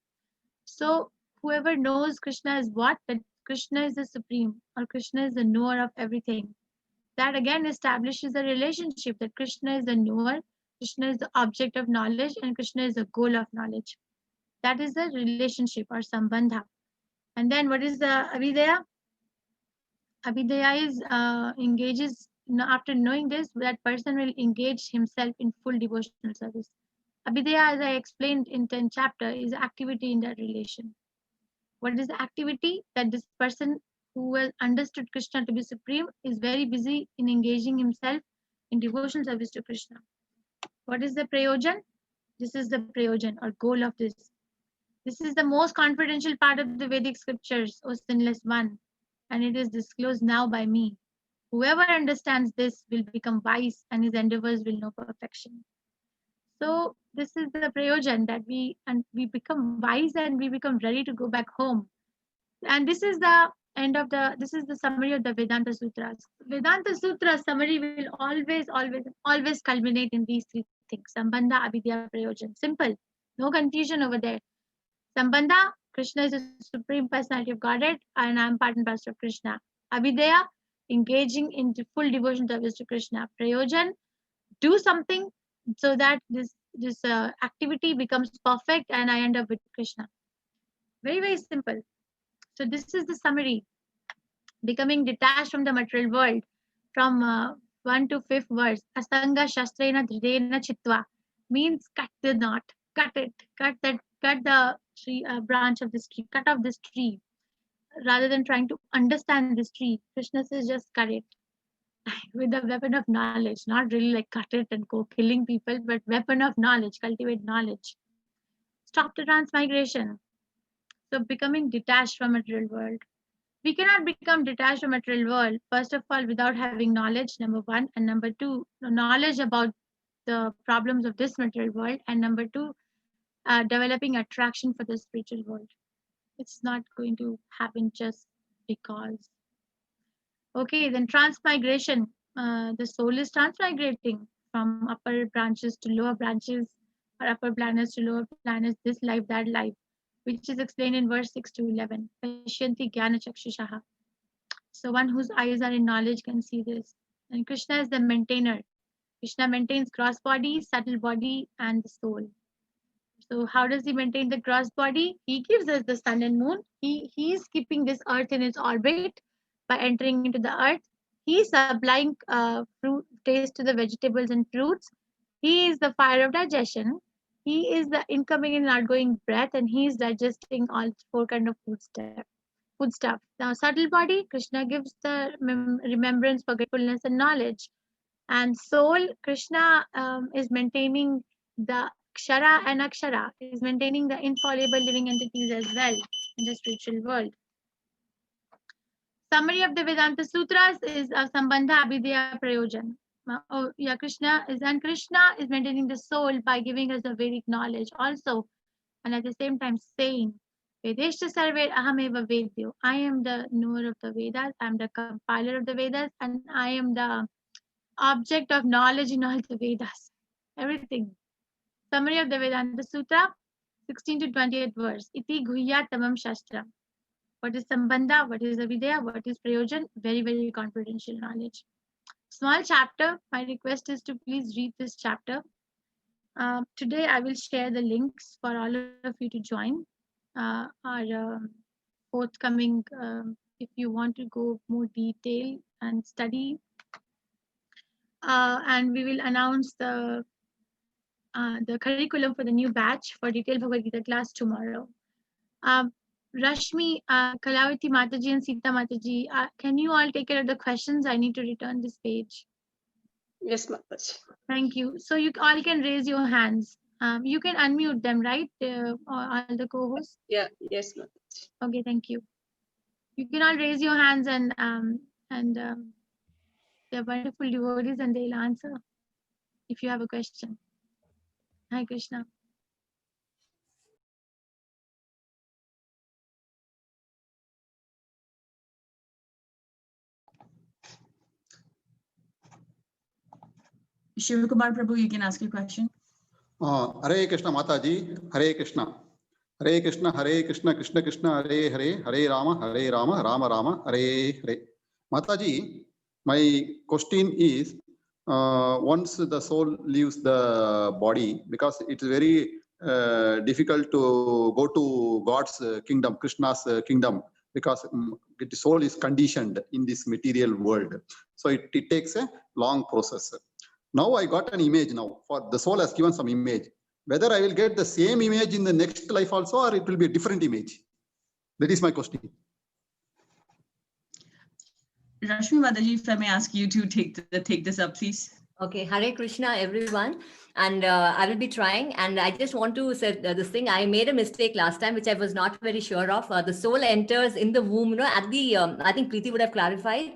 So whoever knows Krishna is what? That Krishna is the Supreme or Krishna is the knower of everything. That again establishes a relationship that Krishna is the knower, Krishna is the object of knowledge, and Krishna is the goal of knowledge. That is the relationship or sambandha. And then what is the Abhideya? Abhideya is engages after knowing this, that person will engage himself in full devotional service. Abhidheya, as I explained in 10th chapter, is activity in that relation. What is the activity? That this person who has understood Krishna to be supreme is very busy in engaging himself in devotional service to Krishna. What is the prayojan? This is the prayojan or goal of this. This is the most confidential part of the Vedic scriptures, O sinless one, and it is disclosed now by me. Whoever understands this will become wise and his endeavors will know perfection. So this is the prayojan, that we become wise and we become ready to go back home. And this is the end of this is the summary of the Vedanta Sutras. Vedanta Sutra summary will always culminate in these three things: Sambandha, Abhidya, Prayojan. Simple. No confusion over there. Sambandha, Krishna is the supreme personality of Godhead and I am part and parcel of Krishna. Abhidya, engaging into full devotion service to Krishna. Prayojan, do something so that this activity becomes perfect and I end up with Krishna. Very, very simple. So this is the summary. Becoming detached from the material world, from 1 to 5th verse. Asanga shastrena dhridena chitva means cut the knot, cut it, cut the tree, branch of this tree, cut off this tree. Rather than trying to understand this tree, Krishna says just cut it with the weapon of knowledge. Not really like cut it and go killing people, but weapon of knowledge, cultivate knowledge. Stop the transmigration. So becoming detached from material world. We cannot become detached from material world, first of all, without having knowledge, number one, and number two, knowledge about the problems of this material world, and number two, developing attraction for the spiritual world. It's not going to happen just because. Okay, then transmigration. The soul is transmigrating from upper branches to lower branches, or upper planets to lower planets, this life, that life, which is explained in verse 6 to 11. Pashyanti jnana chakshushaha. So one whose eyes are in knowledge can see this. And Krishna is the maintainer. Krishna maintains gross body, subtle body, and the soul. So how does he maintain the gross body? He gives us the sun and moon. He is keeping this earth in its orbit by entering into the earth. He is supplying fruit taste to the vegetables and fruits. He is the fire of digestion. He is the incoming and outgoing breath, and he is digesting all 4 kinds of food stuff. Now, subtle body, Krishna gives the remembrance, forgetfulness, and knowledge. And soul, Krishna is maintaining the Kshara and Akshara, is maintaining the infallible living entities as well in the spiritual world. Summary of the Vedanta Sutras is Sambandha, Abhidya, Prayojan. Krishna is maintaining the soul by giving us the Vedic knowledge also, and at the same time saying, Vedeshta Sarve Ahameva Vedyo. I am the knower of the Vedas, I am the compiler of the Vedas, and I am the object of knowledge in all the Vedas. Everything. Summary of the Vedanta Sutra, 16 to 28th verse. Iti Guhya Tamam Shastra. What is Sambandha? What is Avidya? What is Prayojan? Very, very confidential knowledge. Small chapter. My request is to please read this chapter. Today I will share the links for all of you to join our forthcoming, if you want to go more detail and study. And we will announce the curriculum for the new batch for detailed Bhagavad Gita class tomorrow. Rashmi, Kalavati Mataji and Sita Mataji, can you all take care of the questions? I need to return this page. Yes, Mataji. Thank you. So you all can raise your hands. You can unmute them, right? All the co-hosts? Yeah, yes, Mataji. Okay, thank you. You can all raise your hands and they're wonderful devotees and they'll answer if you have a question. Hi, Krishna. Shivakumar Prabhu, you can ask your question. Hare Krishna Mataji, Hare Krishna. Hare Krishna, Krishna Krishna, Hare Hare, Hare Rama, Rama Rama, Hare Hare. Mataji, my question is, once the soul leaves the body, because it's very difficult to go to God's kingdom, Krishna's kingdom, because the soul is conditioned in this material world. So it takes a long process. Now I got an image now. For the soul has given some image. Whether I will get the same image in the next life also, or it will be a different image. That is my question. Rashmi Mataji, if I may ask you to take this up, please. Okay, Hare Krishna, everyone. And I will be trying. And I just want to say this thing. I made a mistake last time, which I was not very sure of. The soul enters in the womb, you know, at the, I think Preeti would have clarified.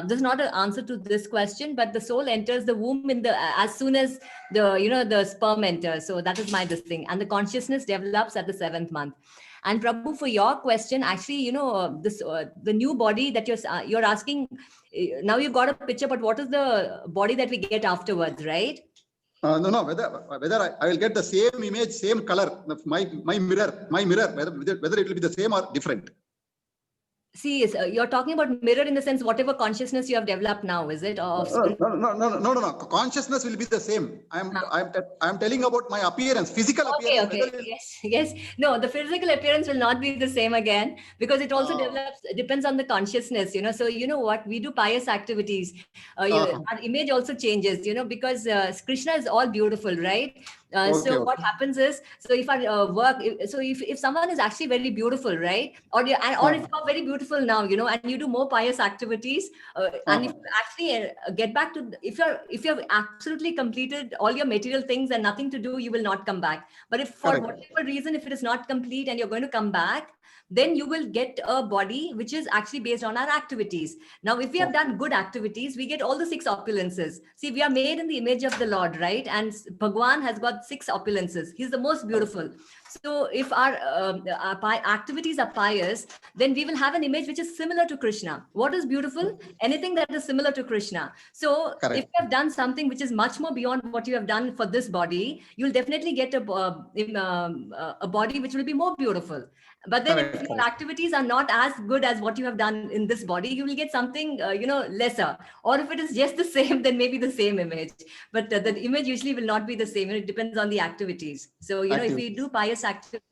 This is not an answer to this question, but the soul enters the womb in the, as soon as the, you know, the sperm enters. So that is my this thing. And the consciousness develops at the 7th month. And Prabhu, for your question, actually, you know, this the new body that you're asking, now you've got a picture, but what is the body that we get afterwards, right? No, whether I will get the same image, same color, my mirror, whether it will be the same or different. See, you're talking about mirror in the sense whatever consciousness you have developed now, is it? No. Consciousness will be the same. I'm telling about my appearance, physical appearance. Okay. Yes. No, the physical appearance will not be the same again, because it also depends on the consciousness, you know. So you know what, we do pious activities. Our image also changes, you know, because Krishna is all beautiful, right? What happens is, so if I work, if someone is actually very beautiful, right, or if you're very beautiful now, you know, and you do more pious activities, and if you actually get back to, if you have absolutely completed all your material things and nothing to do, you will not come back. But if for whatever reason, if it is not complete and you're going to come back, then you will get a body which is actually based on our activities. Now, if we have done good activities, we get all the 6 opulences. See, we are made in the image of the Lord, right? And Bhagwan has got 6 opulences. He's the most beautiful. So if our activities are pious, then we will have an image which is similar to Krishna. What is beautiful? Anything that is similar to Krishna. So if you have done something which is much more beyond what you have done for this body, you'll definitely get a body which will be more beautiful. But then if your activities are not as good as what you have done in this body, you will get something, you know, lesser. Or if it is just the same, then maybe the same image. But the image usually will not be the same. It depends on the activities. So, you know, if we do pious activities,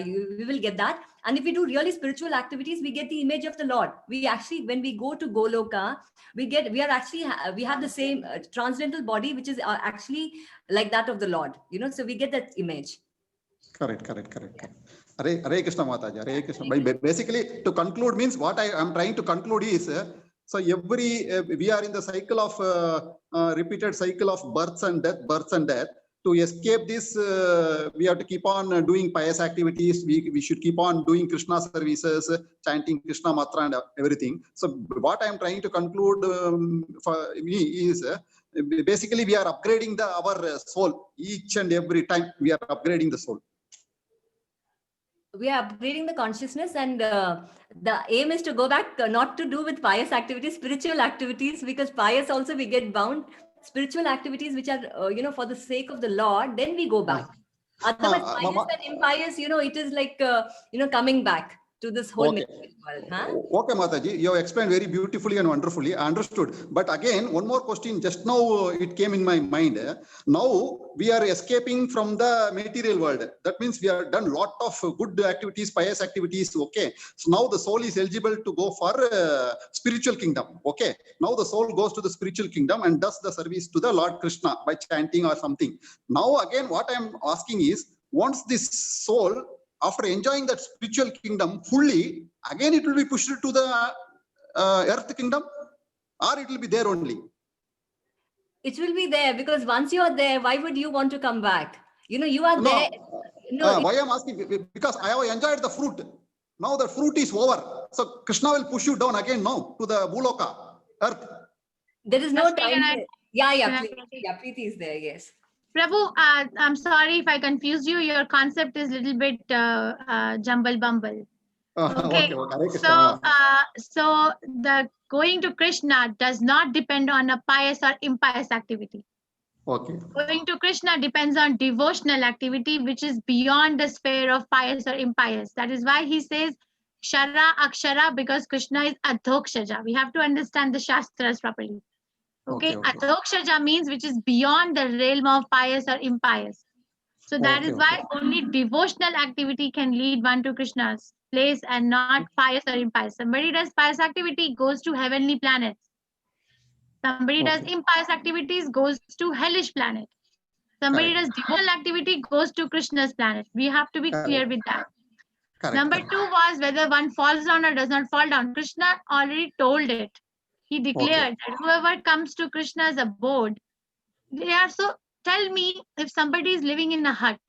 we will get that. And if we do really spiritual activities, we get the image of the Lord. We actually, when we go to Goloka, we have the same transcendental body, which is actually like that of the Lord, you know, so we get that image. Correct. Hare Krishna Mataji, Hare Krishna. Basically, to conclude means what I am trying to conclude is, so we are in the cycle of repeated cycle of births and death. To escape this, we have to keep on doing pious activities. We should keep on doing Krishna services, chanting Krishna mantra and everything. So what I am trying to conclude for me is, basically we are upgrading our soul. Each and every time we are upgrading the soul. We are upgrading the consciousness, and the aim is to go back, not to do with pious activities, spiritual activities, because pious also we get bound. Spiritual activities which are, you know, for the sake of the Lord, then we go back. Otherwise, pious and impious, you know, it is like, you know, coming back to this whole material world. Huh? Okay, Mataji, you have explained very beautifully and wonderfully. I understood. But again, one more question. Just now it came in my mind. Now we are escaping from the material world. That means we have done a lot of good activities, pious activities. Okay. So now the soul is eligible to go for spiritual kingdom. Okay. Now the soul goes to the spiritual kingdom and does the service to the Lord Krishna by chanting or something. Now again, what I am asking is, once this soul, after enjoying that spiritual kingdom fully, again it will be pushed to the earth kingdom, or it will be there only? It will be there, because once you are there, why would you want to come back? You know, you are there. No, why I'm asking, because I have enjoyed the fruit. Now the fruit is over. So Krishna will push you down again now to the Bhuloka, earth. There is no time. Preeti is there, yes. Prabhu, I'm sorry if I confused you. Your concept is a little bit jumble bumble. Okay. So the going to Krishna does not depend on a pious or impious activity. Okay. Going to Krishna depends on devotional activity, which is beyond the sphere of pious or impious. That is why he says Kshara Akshara, because Krishna is Adhokshaja. We have to understand the Shastras properly. Okay. Adhokshaja means which is beyond the realm of pious or impious. So that is why only devotional activity can lead one to Krishna's place and not pious or impious. Somebody does pious activity, goes to heavenly planets. Somebody does impious activities, goes to hellish planet. Somebody does devotional activity, goes to Krishna's planet. We have to be clear with that. Number 2 was whether one falls down or does not fall down. Krishna already told it. He declared that whoever comes to Krishna's abode, they are so. Tell me if somebody is living in a hut,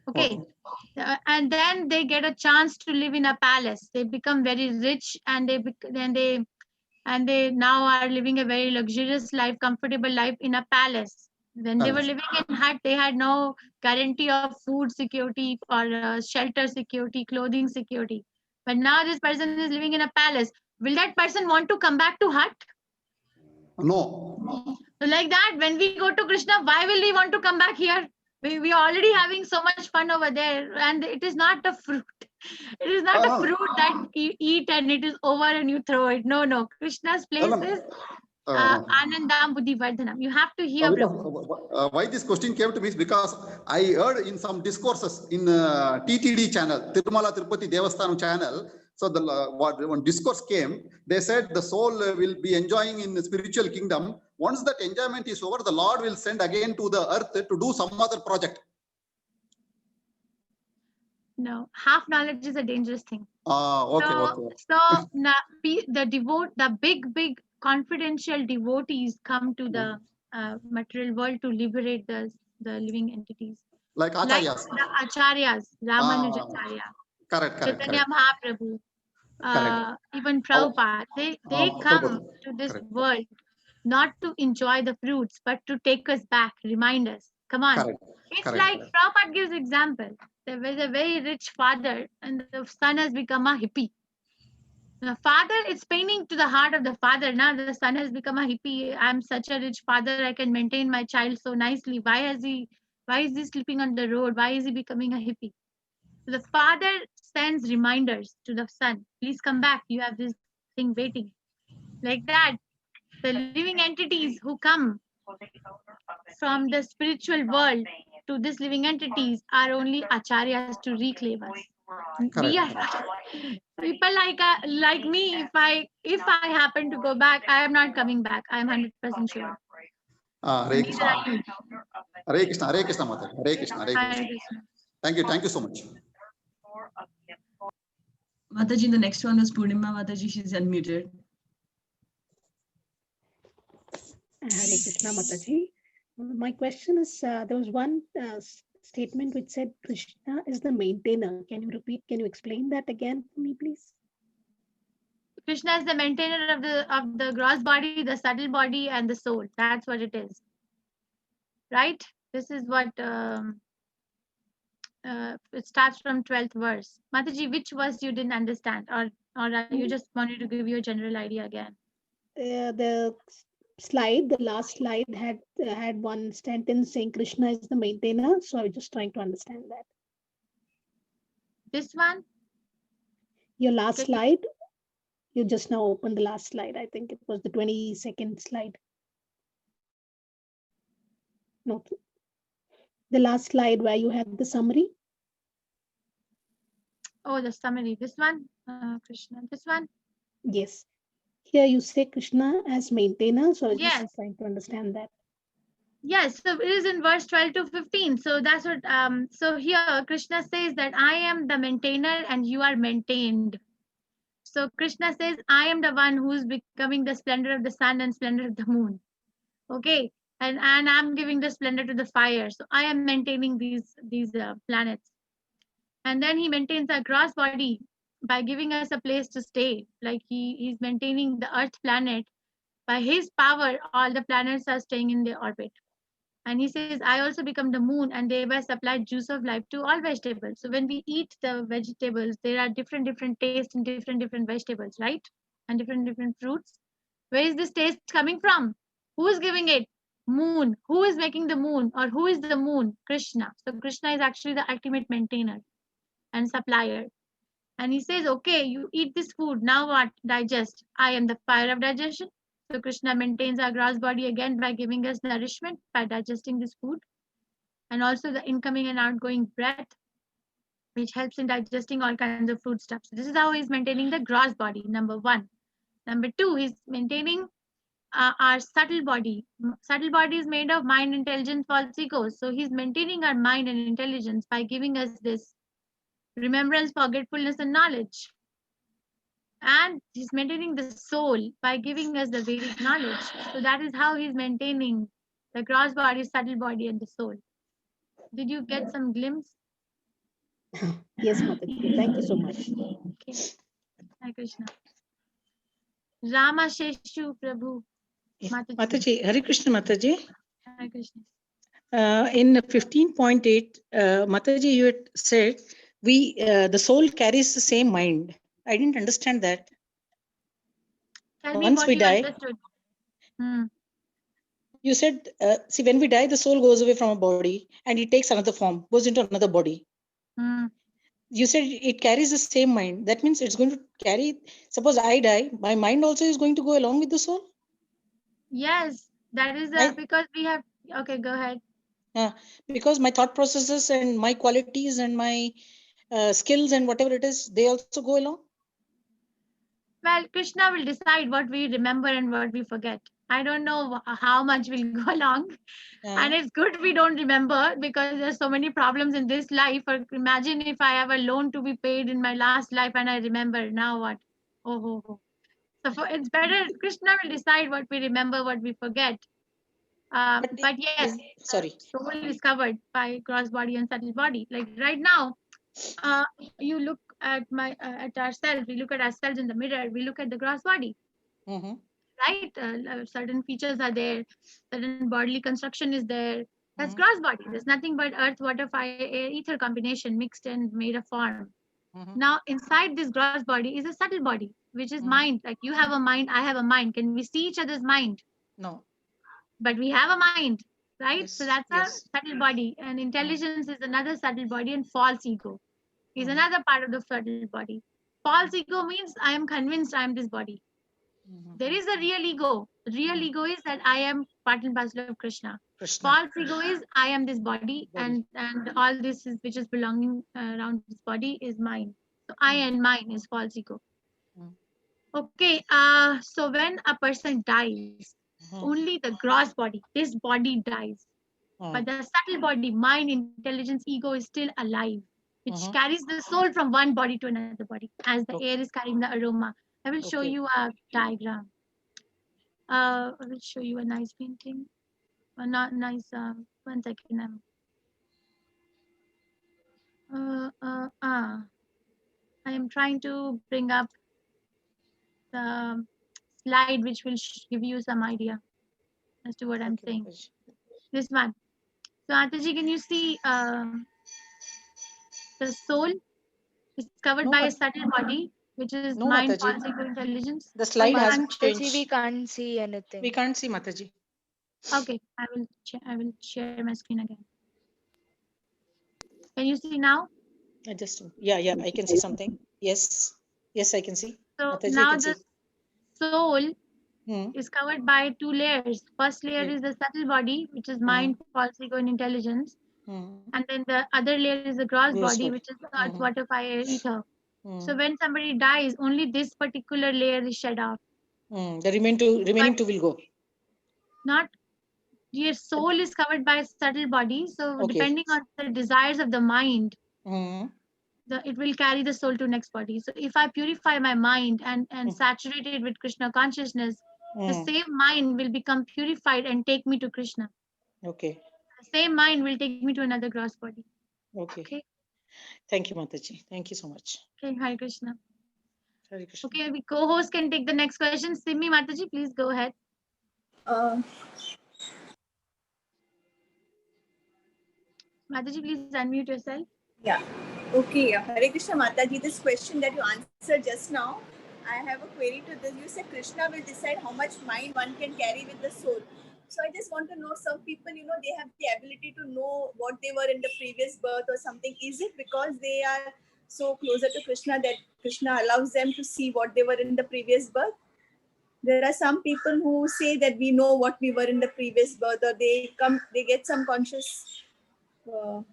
okay, and then they get a chance to live in a palace. They become very rich, and they now are living a very luxurious life, comfortable life in a palace. When they were living in hut, they had no guarantee of food security or shelter security, clothing security. But now this person is living in a palace. Will that person want to come back to hut? No. So like that, when we go to Krishna, why will we want to come back here? We are already having so much fun over there, and it is not a fruit. It is not a fruit that you eat and it is over and you throw it. No. Krishna's place is Anandam Buddhi Vardhanam. You have to hear Prabhu. Why this question came to me is because I heard in some discourses in TTD channel, Tirumala Tirupati Devasthanam channel. So when discourse came, they said the soul will be enjoying in the spiritual kingdom. Once that enjoyment is over, the Lord will send again to the earth to do some other project. No, half knowledge is a dangerous thing. Okay. So the big confidential devotees come to the material world to liberate the living entities. Like Acharyas. Like the Acharyas, Ramanujacharya, Correct. Chaitanya Mahaprabhu, even Prabhupada. They come to this world not to enjoy the fruits, but to take us back, remind us. Come on. It's like Prabhupada gives example. There was a very rich father and the son has become a hippie. The father, it's paining to the heart of the father. Now the son has become a hippie. I'm such a rich father. I can maintain my child so nicely. Why is he sleeping on the road? Why is he becoming a hippie? So the father sends reminders to the son. Please come back. You have this thing waiting. Like that, the living entities who come from the spiritual world to this living entities are only acharyas to reclaim us. We are people like me. If I happen to go back, I am not coming back. I am 100% sure. Hare Krishna. Hare Krishna. Hare Krishna, Mata. Hare Krishna. Hare Krishna. Thank you so much. Mataji, the next one was Purnima Mataji. She's unmuted. Hare Krishna, Mataji. My question is, there was one statement which said Krishna is the maintainer. Can you repeat? Can you explain that again for me, please? Krishna is the maintainer of the gross body, the subtle body, and the soul. That's what it is. Right? This is what it starts from 12th verse. Mataji, which verse you didn't understand, or you just wanted to give you a general idea again? The slide, the last slide had one sentence saying Krishna is the maintainer. So I was just trying to understand that. This one? Your last slide. You just now opened the last slide. I think it was the 22nd slide. No, the last slide where you had the summary. Oh, the summary. This one, Krishna. This one. Yes. Here you say Krishna as maintainer. So I was Yes. just trying to understand that. Yes, so it is in verse 12 to 15. So that's what. So here Krishna says that I am the maintainer and you are maintained. So Krishna says, I am the one who's becoming the splendor of the sun and splendor of the moon. Okay. And I'm giving the splendor to the fire. So I am maintaining these planets. And then he maintains our gross body by giving us a place to stay. Like he's maintaining the earth planet. By his power, all the planets are staying in their orbit. And he says, I also become the moon and thereby supply juice of life to all vegetables. So when we eat the vegetables, there are different tastes in different vegetables, right? And different fruits. Where is this taste coming from? Who is giving it? Moon. Who is making the moon? Or who is the moon? Krishna. So Krishna is actually the ultimate maintainer and supplier. And he says, okay, you eat this food. Now what? Digest. I am the fire of digestion. So Krishna maintains our gross body again by giving us nourishment, by digesting this food. And also the incoming and outgoing breath, which helps in digesting all kinds of foodstuffs. So this is how he's maintaining the gross body, number 1. Number 2, he's maintaining our subtle body. Subtle body is made of mind, intelligence, false ego. So he's maintaining our mind and intelligence by giving us this remembrance, forgetfulness, and knowledge. And he's maintaining the soul by giving us the Vedic knowledge. So that is how he's maintaining the gross body, subtle body, and the soul. Did you get some glimpse? Yes, Mataji. Thank you so much. Okay. Hare Krishna. Rama Sheshu Prabhu. Mataji. Mataji, Hare Krishna Mataji. Hare Krishna. In 15.8, Mataji, you had said the soul carries the same mind. I didn't understand that. Tell me Once what we you die, understood. you said, see, when we die, the soul goes away from a body and it takes another form, goes into another body. You said it carries the same mind. That means it's going to carry, suppose I die, my mind also is going to go along with the soul? Yes, that is because we have. Okay, go ahead. Because my thought processes and my qualities and my skills and whatever it is, they also go along? Well, Krishna will decide what we remember and what we forget. I don't know how much will go along. And it's good we don't remember because there's so many problems in this life. Or imagine if I have a loan to be paid in my last life and I remember, now what? Oh. So it's better, Krishna will decide what we remember, what we forget. But yes, soul is covered by gross body and subtle body. Like right now, you look at at ourselves, we look at ourselves in the mirror, we look at the gross body. Right? Certain features are there, certain bodily construction is there. That's gross body. There's nothing but earth, water, fire, air, ether combination mixed and made a form. Now, inside this gross body is a subtle body, which is mind. Like you have a mind, I have a mind. Can we see each other's mind? No. But we have a mind, right? Yes, So that's a subtle body. And intelligence is another subtle body, and false ego is another part of the subtle body. False ego means I am convinced I am this body. There is a real ego. Real ego is that I am part and parcel of Krishna. False ego is I am this body, and all this is which is belonging around this body is mine. So I and mine is false ego. Okay, so when a person dies, only the gross body, this body dies. But the subtle body, mind, intelligence, ego is still alive, which carries the soul from one body to another body, as the air is carrying the aroma. I will show you a diagram. I will show you a nice painting. Not nice. 1 second. I am trying to bring up the slide which will give you some idea as to what I'm saying. This one. So Ataji, can you see the soul is covered by a subtle body, which is mind, false ego, intelligence? The slide has Mataji, changed. we can't see anything. We can't see Mataji. Okay, I will share my screen again. Can you see now? Yeah, I can see something. Yes, I can see. So Mataji, now the soul is covered by 2 layers. First layer is the subtle body, which is mind, false ego, and intelligence. And then the other layer is the gross body, which is earth, water, fire, ether. So when somebody dies, only this particular layer is shed off. The remaining two will go. Not your soul is covered by a subtle body. So depending on the desires of the mind, it will carry the soul to next body. So if I purify my mind and saturate it with Krishna consciousness, the same mind will become purified and take me to Krishna. Okay. The same mind will take me to another gross body. Okay. Thank you, Mataji. Thank you so much. Okay, Hare Krishna. Hare Krishna. Okay, we co-host can take the next question. Simi Mataji, please go ahead. Mataji, please unmute yourself. Yeah. Okay. Hare Krishna Mataji, this question that you answered just now, I have a query to this. You said Krishna will decide how much mind one can carry with the soul. So I just want to know, some people, they have the ability to know what they were in the previous birth or something. Is it because they are so closer to Krishna that Krishna allows them to see what they were in the previous birth? There are some people who say that we know what we were in the previous birth, or they get some conscious. Well,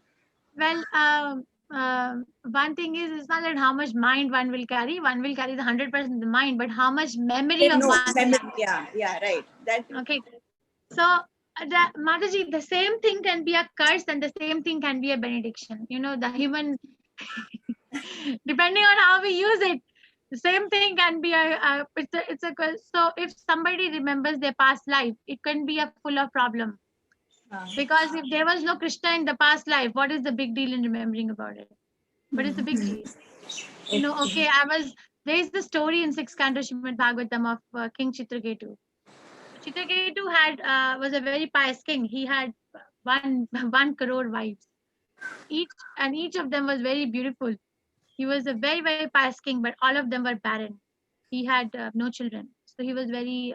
one thing is, it's not that how much mind one will carry. One will carry the 100% of the mind, but how much memory of No, one. memory, yeah, right. That Okay. So, Mataji, the same thing can be a curse and the same thing can be a benediction. You know, the human, depending on how we use it, the same thing can be so if somebody remembers their past life, it can be a full of problem. Because if there was no Krishna in the past life, what is the big deal in remembering about it? What is the big deal? You know, okay, there is the story in 6th canto Srimad Bhagavatam of King Chitraketu. Chitraketu was a very pious king. He had one crore wives. Each of them was very beautiful. He was a very, very pious king, but all of them were barren. He had no children. So he was very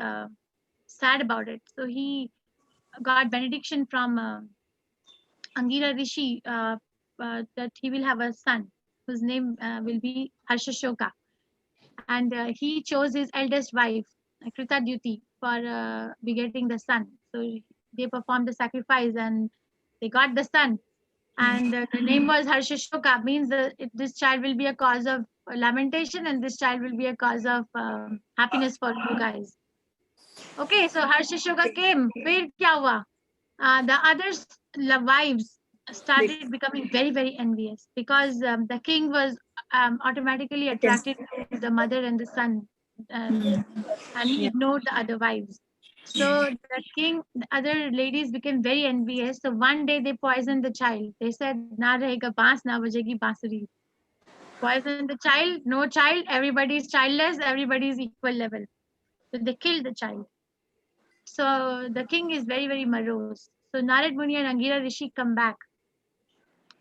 sad about it. So he got benediction from Angira Rishi that he will have a son whose name will be Harshashoka. And he chose his eldest wife, Krita Duty, for begetting the son. So they performed the sacrifice and they got the son. And the name was Harshashoka, means this child will be a cause of lamentation and this child will be a cause of happiness for you guys. Okay, so Harshashoka came. Fir kya hua? The others, wives, started becoming very, very envious because the king was automatically attracted to the mother and the son, and he ignored the other wives. So the king, the other ladies became very envious. So one day they poisoned the child. They said, "Na rahega baans, na bajegi bansuri." Poisoned the child, no child, everybody is childless, everybody is equal level. So they killed the child. So the king is very, very morose. So Narad Muni and Angira Rishi come back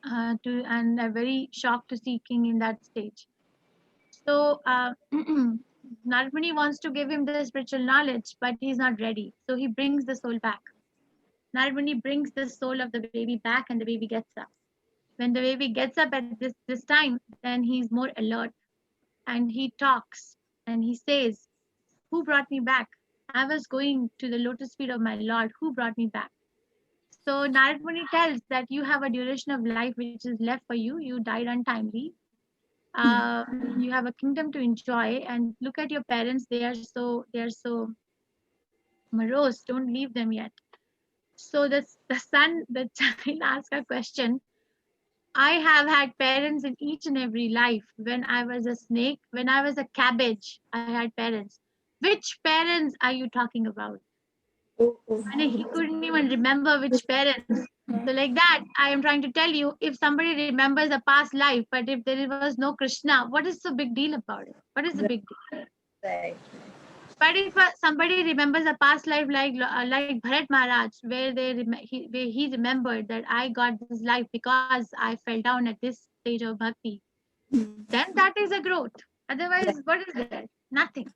and are very shocked to see king in that stage. So Narad Muni wants to give him the spiritual knowledge, but he's not ready. So he brings the soul back. Narad Muni brings the soul of the baby back, and the baby gets up. When the baby gets up at this time, then he's more alert, and he talks and he says, "Who brought me back? I was going to the lotus feet of my Lord. Who brought me back?" So Narad Muni tells that you have a duration of life which is left for you. You died untimely. You have a kingdom to enjoy, and look at your parents. They are so morose. Don't leave them yet. So the child asks a question. I have had parents in each and every life. When I was a snake, when I was a cabbage, I had parents. Which parents are you talking about? And he couldn't even remember which parents. So like that, I am trying to tell you, if somebody remembers a past life, but if there was no Krishna, what is the big deal about it? What is the big deal? right. But if somebody remembers a past life like Bharat Maharaj, where where he remembered that I got this life because I fell down at this stage of bhakti, then that is a growth. Otherwise, what is there? Nothing.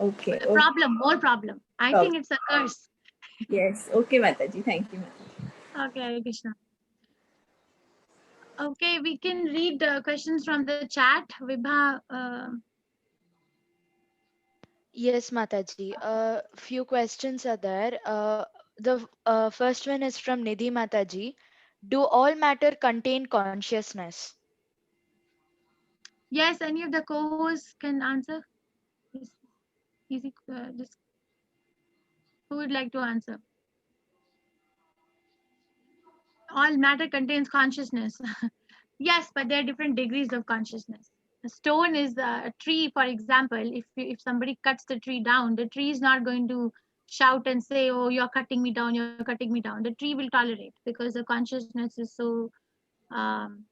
Okay. A problem, more problem. I think it's a curse. Yes. Okay, Mataji. Thank you. Okay, Hare Krishna. Okay, we can read questions from the chat. Vibha, Yes, Mataji. Few questions are there. The first one is from Nidhi Mataji. Do all matter contain consciousness? yes, any of the co-hosts can answer. Yes, easy. Just who would like to answer? All matter contains consciousness. Yes, but there are different degrees of consciousness. A stone is a tree, for example. If somebody cuts the tree down, the tree is not going to shout and say, "Oh, you're cutting me down, you're cutting me down." The tree will tolerate because the consciousness um,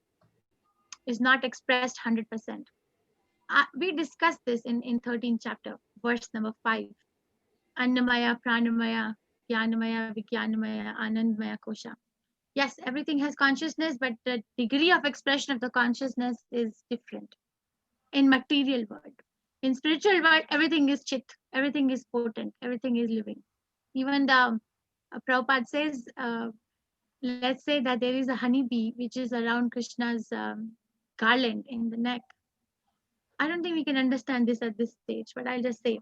is not expressed 100%. We discussed this in 13th chapter, verse number 5. Annamaya, Pranamaya, Jnanamaya, Vijnanamaya, Anandmaya Kosha. Yes, everything has consciousness, but the degree of expression of the consciousness is different. In material world, in spiritual world, everything is chit, everything is potent, everything is living. Even the Prabhupada says, let's say that there is a honeybee which is around Krishna's garland in the neck. I don't think we can understand this at this stage, but I'll just say,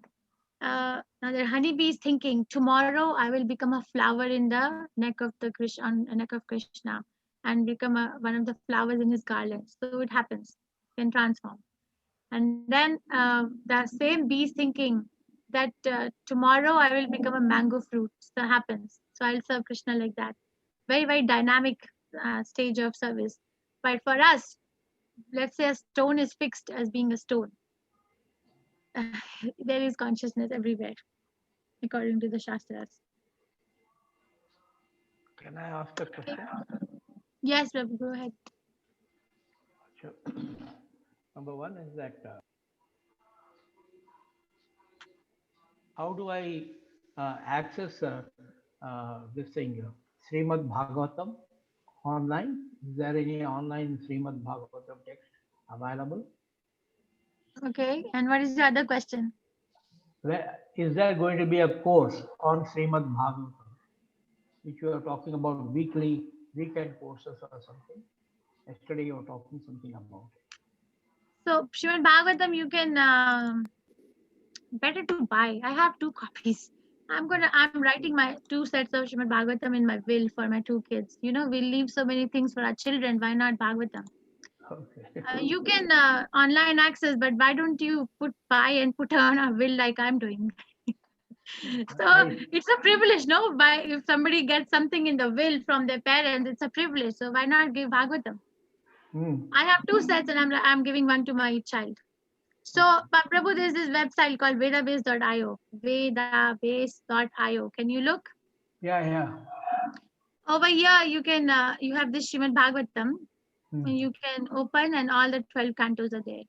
now the honeybee is thinking, tomorrow I will become a flower in the neck of the Krishna, neck of Krishna. and become one of the flowers in his garland. So it happens, can transform. And then the same bee is thinking that tomorrow I will become a mango fruit. So happens. So I'll serve Krishna like that. Very, very dynamic stage of service. But for us, let's say a stone is fixed as being a stone. There is consciousness everywhere, according to the Shastras. Can I ask a question? Yes, Prabhu, go ahead. Sure. Number one is that how do I access this thing, Srimad Bhagavatam online? Is there any online Srimad Bhagavatam text available? Okay, and what is the other question? Is there going to be a course on Srimad Bhagavatam, which you are talking about weekend courses or something? Yesterday you were talking something about it. So Srimad Bhagavatam, you can better to buy. I have 2 copies. I'm writing my 2 sets of Srimad Bhagavatam in my will for my 2 kids. You know, we leave so many things for our children. Why not Bhagavatam? Okay. You can online access, but why don't you buy and put on a will like I'm doing? So it's a privilege, no? If somebody gets something in the will from their parents, it's a privilege. So why not give Bhagavatam? I have 2 sets, and I'm giving one to my child. So, but Prabhu, there's this website called vedabase.io. Vedabase.io. Can you look? Yeah. Over here, you can you have this Srimad Bhagavatam, and you can open, and all the 12 cantos are there.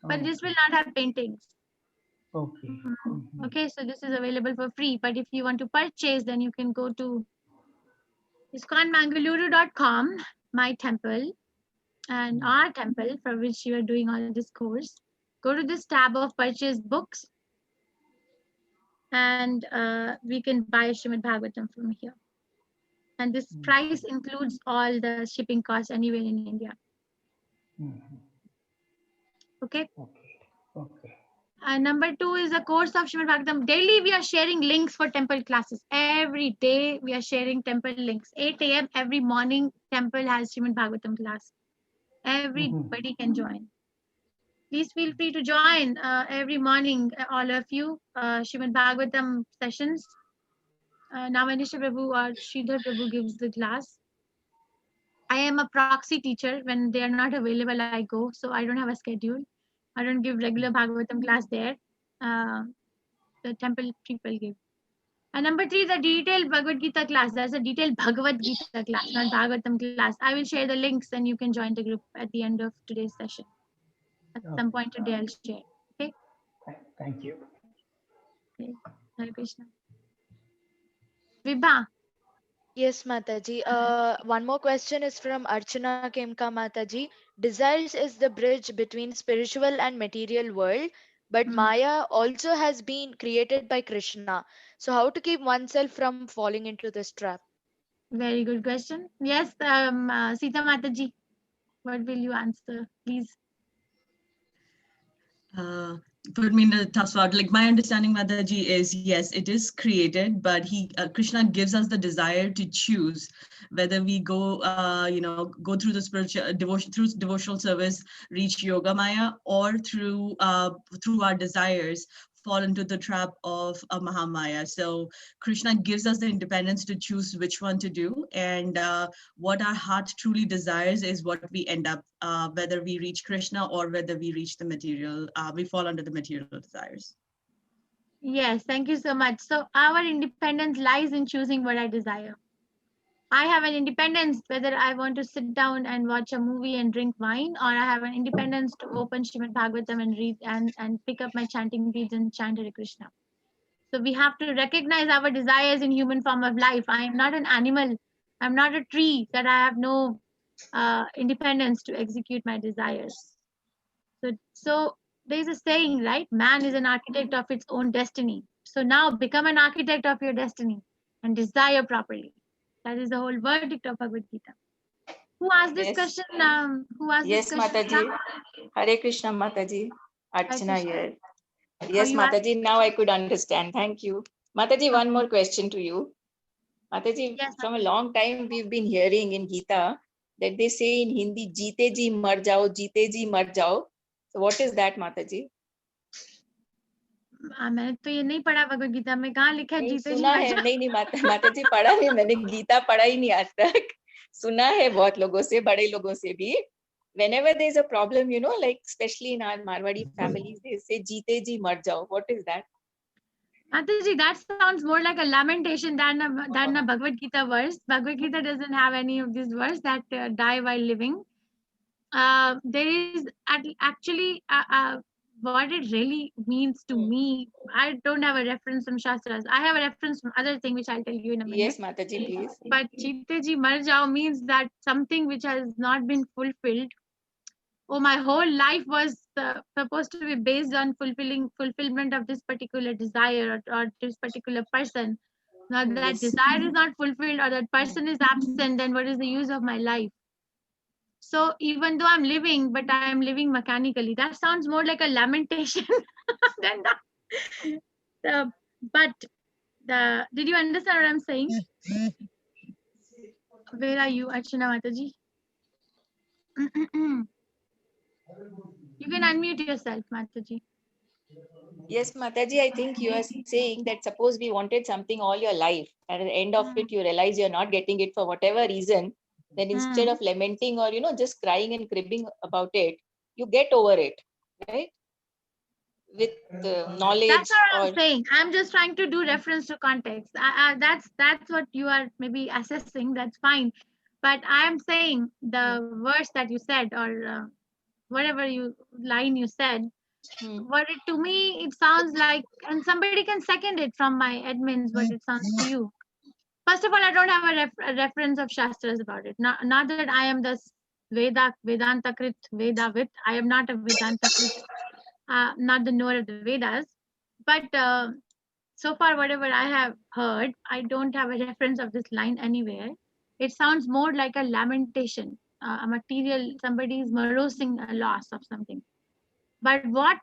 But this will not have paintings. Okay. Okay, so this is available for free. But if you want to purchase, then you can go to ISKCON my temple, and our temple for which you are doing all this course. Go to this tab of purchase books, and we can buy Srimad Bhagavatam from here. And this price includes all the shipping costs anywhere in India. Okay. Number 2 is a course of Srimad Bhagavatam. Daily we are sharing links for temple classes. Every day we are sharing temple links. 8 a.m. every morning temple has Srimad Bhagavatam class. Everybody can join. Please feel free to join every morning, all of you, Srimad Bhagavatam sessions. Navanisha Prabhu or Sridhar Prabhu gives the class. I am a proxy teacher. When they are not available, I go. So I don't have a schedule. I don't give regular Bhagavatam class there. The temple people give. And number 3 is a detailed Bhagavad Gita class. There's a detailed Bhagavad Gita class, not Bhagavatam class. I will share the links and you can join the group at the end of today's session. At some point today, I'll share. Okay? Thank you. Okay. Hare Krishna. Vibha. Yes, Mataji. One more question is from Archana Kemka Mataji. Desires is the bridge between spiritual and material world, but Maya also has been created by Krishna. So how to keep oneself from falling into this trap? Very good question. Yes, Sita Mataji, what will you answer, please? Put me in a tough spot. Like my understanding, Mataji, is yes, it is created, but Krishna gives us the desire to choose whether we go, go through the spiritual devotion, through devotional service, reach Yoga Maya, or through our desires fall into the trap of Mahamaya. So Krishna gives us the independence to choose which one to do, and what our heart truly desires is what we end up, whether we reach Krishna or whether we reach the material, we fall under the material desires. Yes, thank you so much. So our independence lies in choosing what I desire. I have an independence whether I want to sit down and watch a movie and drink wine, or I have an independence to open Srimad Bhagavatam and read and pick up my chanting beads and chant Hare Krishna. So we have to recognize our desires in human form of life. I am not an animal. I'm not a tree that I have no independence to execute my desires. So there's a saying, right? Man is an architect of its own destiny. So now become an architect of your destiny and desire properly. That is the whole verdict of Bhagavad Gita. Who asked this question? Who asked this question? Mataji. Hare Krishna, Mataji. Archana here. Oh, Yes, you Mataji, now I could understand. Thank you. Mataji, one more question to you. Mataji, Yes, from a long time we've been hearing in Gita that they say in Hindi, Jeete ji mar jao, Jeete ji mar jao. So what is that, Mataji? मैंने तो ये नहीं पढ़ा भगवद गीता में, कहाँ लिखा है नहीं जीते जी सुना मर है, जाओ? नहीं माताजी पढ़ा नहीं, मैंने गीता पढ़ा ही नहीं आज तक, सुना है बहुत लोगों से, बड़े लोगों से भी. Whenever there is a problem, you know, like especially in our Marwadi families, they say Jeete ji mar jao. What is that? Mataji, that sounds more like a lamentation than a Bhagavad Gita verse. Bhagavad Gita doesn't have any of these verses that die while living. There is actually what it really means to me. I don't have a reference from Shastras. I have a reference from other thing which I'll tell you in a minute. Yes, Mataji, please. But Jeete ji mar jao means that something which has not been fulfilled. Oh, my whole life was supposed to be based on fulfillment of this particular desire or this particular person. Now that desire is not fulfilled or that person is absent, then what is the use of my life? So even though I'm living, but I am living mechanically, that sounds more like a lamentation than did you understand what I'm saying? Where are you, Archana Mataji? You can unmute yourself, Mataji. Yes, Mataji, I think you are saying that suppose we wanted something all your life, and at the end of it, you realize you're not getting it for whatever reason, then instead of lamenting or, you know, just crying and cribbing about it, you get over it, right? With knowledge. That's what I'm saying. I'm just trying to do reference to context. That's what you are maybe assessing. That's fine. But I am saying the verse that you said or whatever line you said, to me it sounds like, and somebody can second it from my admins what it sounds to you. First of all, I don't have a reference of Shastras about it. Not that I am the Vedanta Krit Vedavit. I am not a Vedanta Krit, not the knower of the Vedas. But so far, whatever I have heard, I don't have a reference of this line anywhere. It sounds more like a lamentation, a material, somebody is morosing a loss of something. But what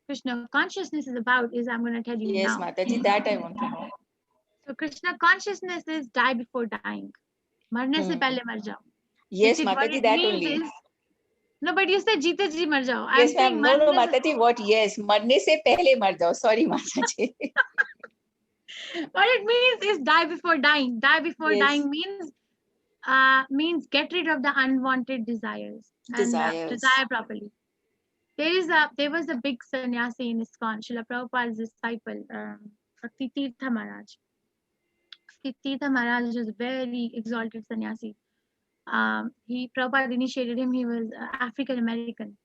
Krishna consciousness is about is I'm going to tell you yes, now. Yes, Mataji, that I want to know. So Krishna consciousness is die before dying. Marne se pehle mar jao. Yes, Mataji, that only. No, but you said Jeete ji mar jao. Yes, ma'am. No, Mataji, what? Yes, marne se pehle mar jao. Sorry, Mataji. What it means is die before dying. Die before dying means get rid of the unwanted desires and desire properly. There was a big sannyasi in ISKCON, Srila Prabhupada's disciple, Bhaktivedanta Maharaj. Bhaktivedanta Maharaj was a very exalted sannyasi. Prabhupada initiated him. He was African American.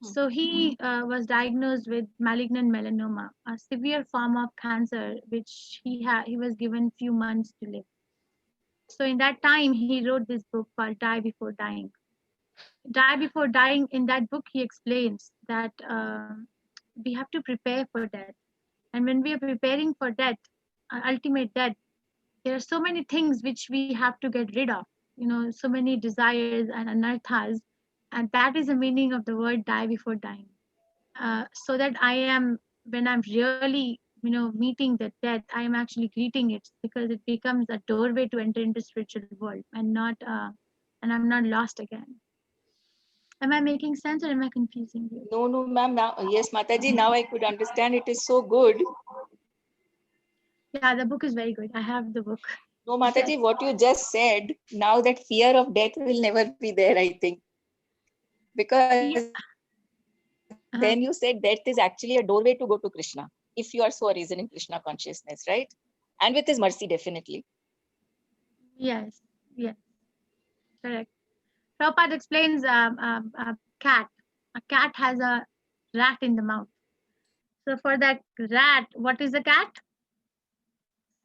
So he was diagnosed with malignant melanoma, a severe form of cancer, which he was given few months to live. So in that time, he wrote this book called Die Before Dying. Die Before Dying, in that book, he explains that we have to prepare for death. And when we are preparing for death, ultimate death, there are so many things which we have to get rid of, so many desires and anarthas. And that is the meaning of the word die before dying. So that when I'm really, meeting the death, I am actually greeting it because it becomes a doorway to enter into spiritual world and I'm not lost again. Am I making sense or am I confusing you? No, ma'am. Now, yes, Mataji, now I could understand. It is so good. Yeah, the book is very good. I have the book. No, Mataji, what you just said, now that fear of death will never be there, I think. Because then you said death is actually a doorway to go to Krishna, if you are so arisen in Krishna consciousness, right? And with his mercy, definitely. Yes, correct. Prabhupada explains a cat. A cat has a rat in the mouth. So for that rat, what is a cat?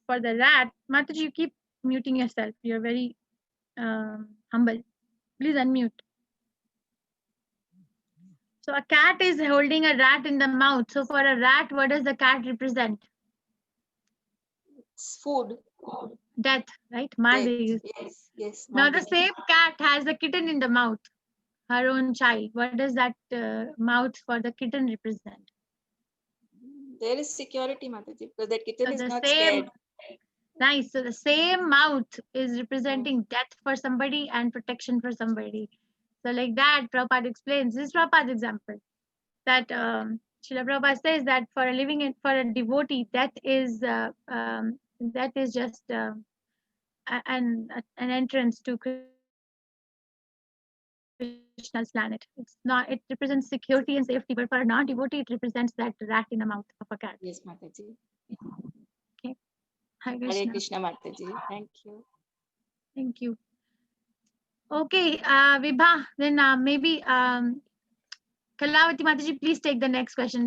For the rat, Mataji, you keep muting yourself. You're very humble. Please unmute. So a cat is holding a rat in the mouth. So for a rat, what does the cat represent? It's food. Death, right? Mardi. Yes. Now the same cat has a kitten in the mouth, her own child. What does that mouth for the kitten represent? There is security, Mataji, because that kitten is not scared. Nice. So the same mouth is representing death for somebody and protection for somebody. So like that, Prabhupada explains. This is Prabhupada's example. That Srila Prabhupada says that for a for a devotee, death is just an entrance to Krishna's planet. It's not. It represents security and safety, but for a non-devotee, it represents that rat in the mouth of a cat. Yes, Mataji. Okay. Hare Hare Krishna. Krishna, Mataji. Thank you. Thank you. Okay, Vibha, then maybe Kalavati Mataji, please take the next question.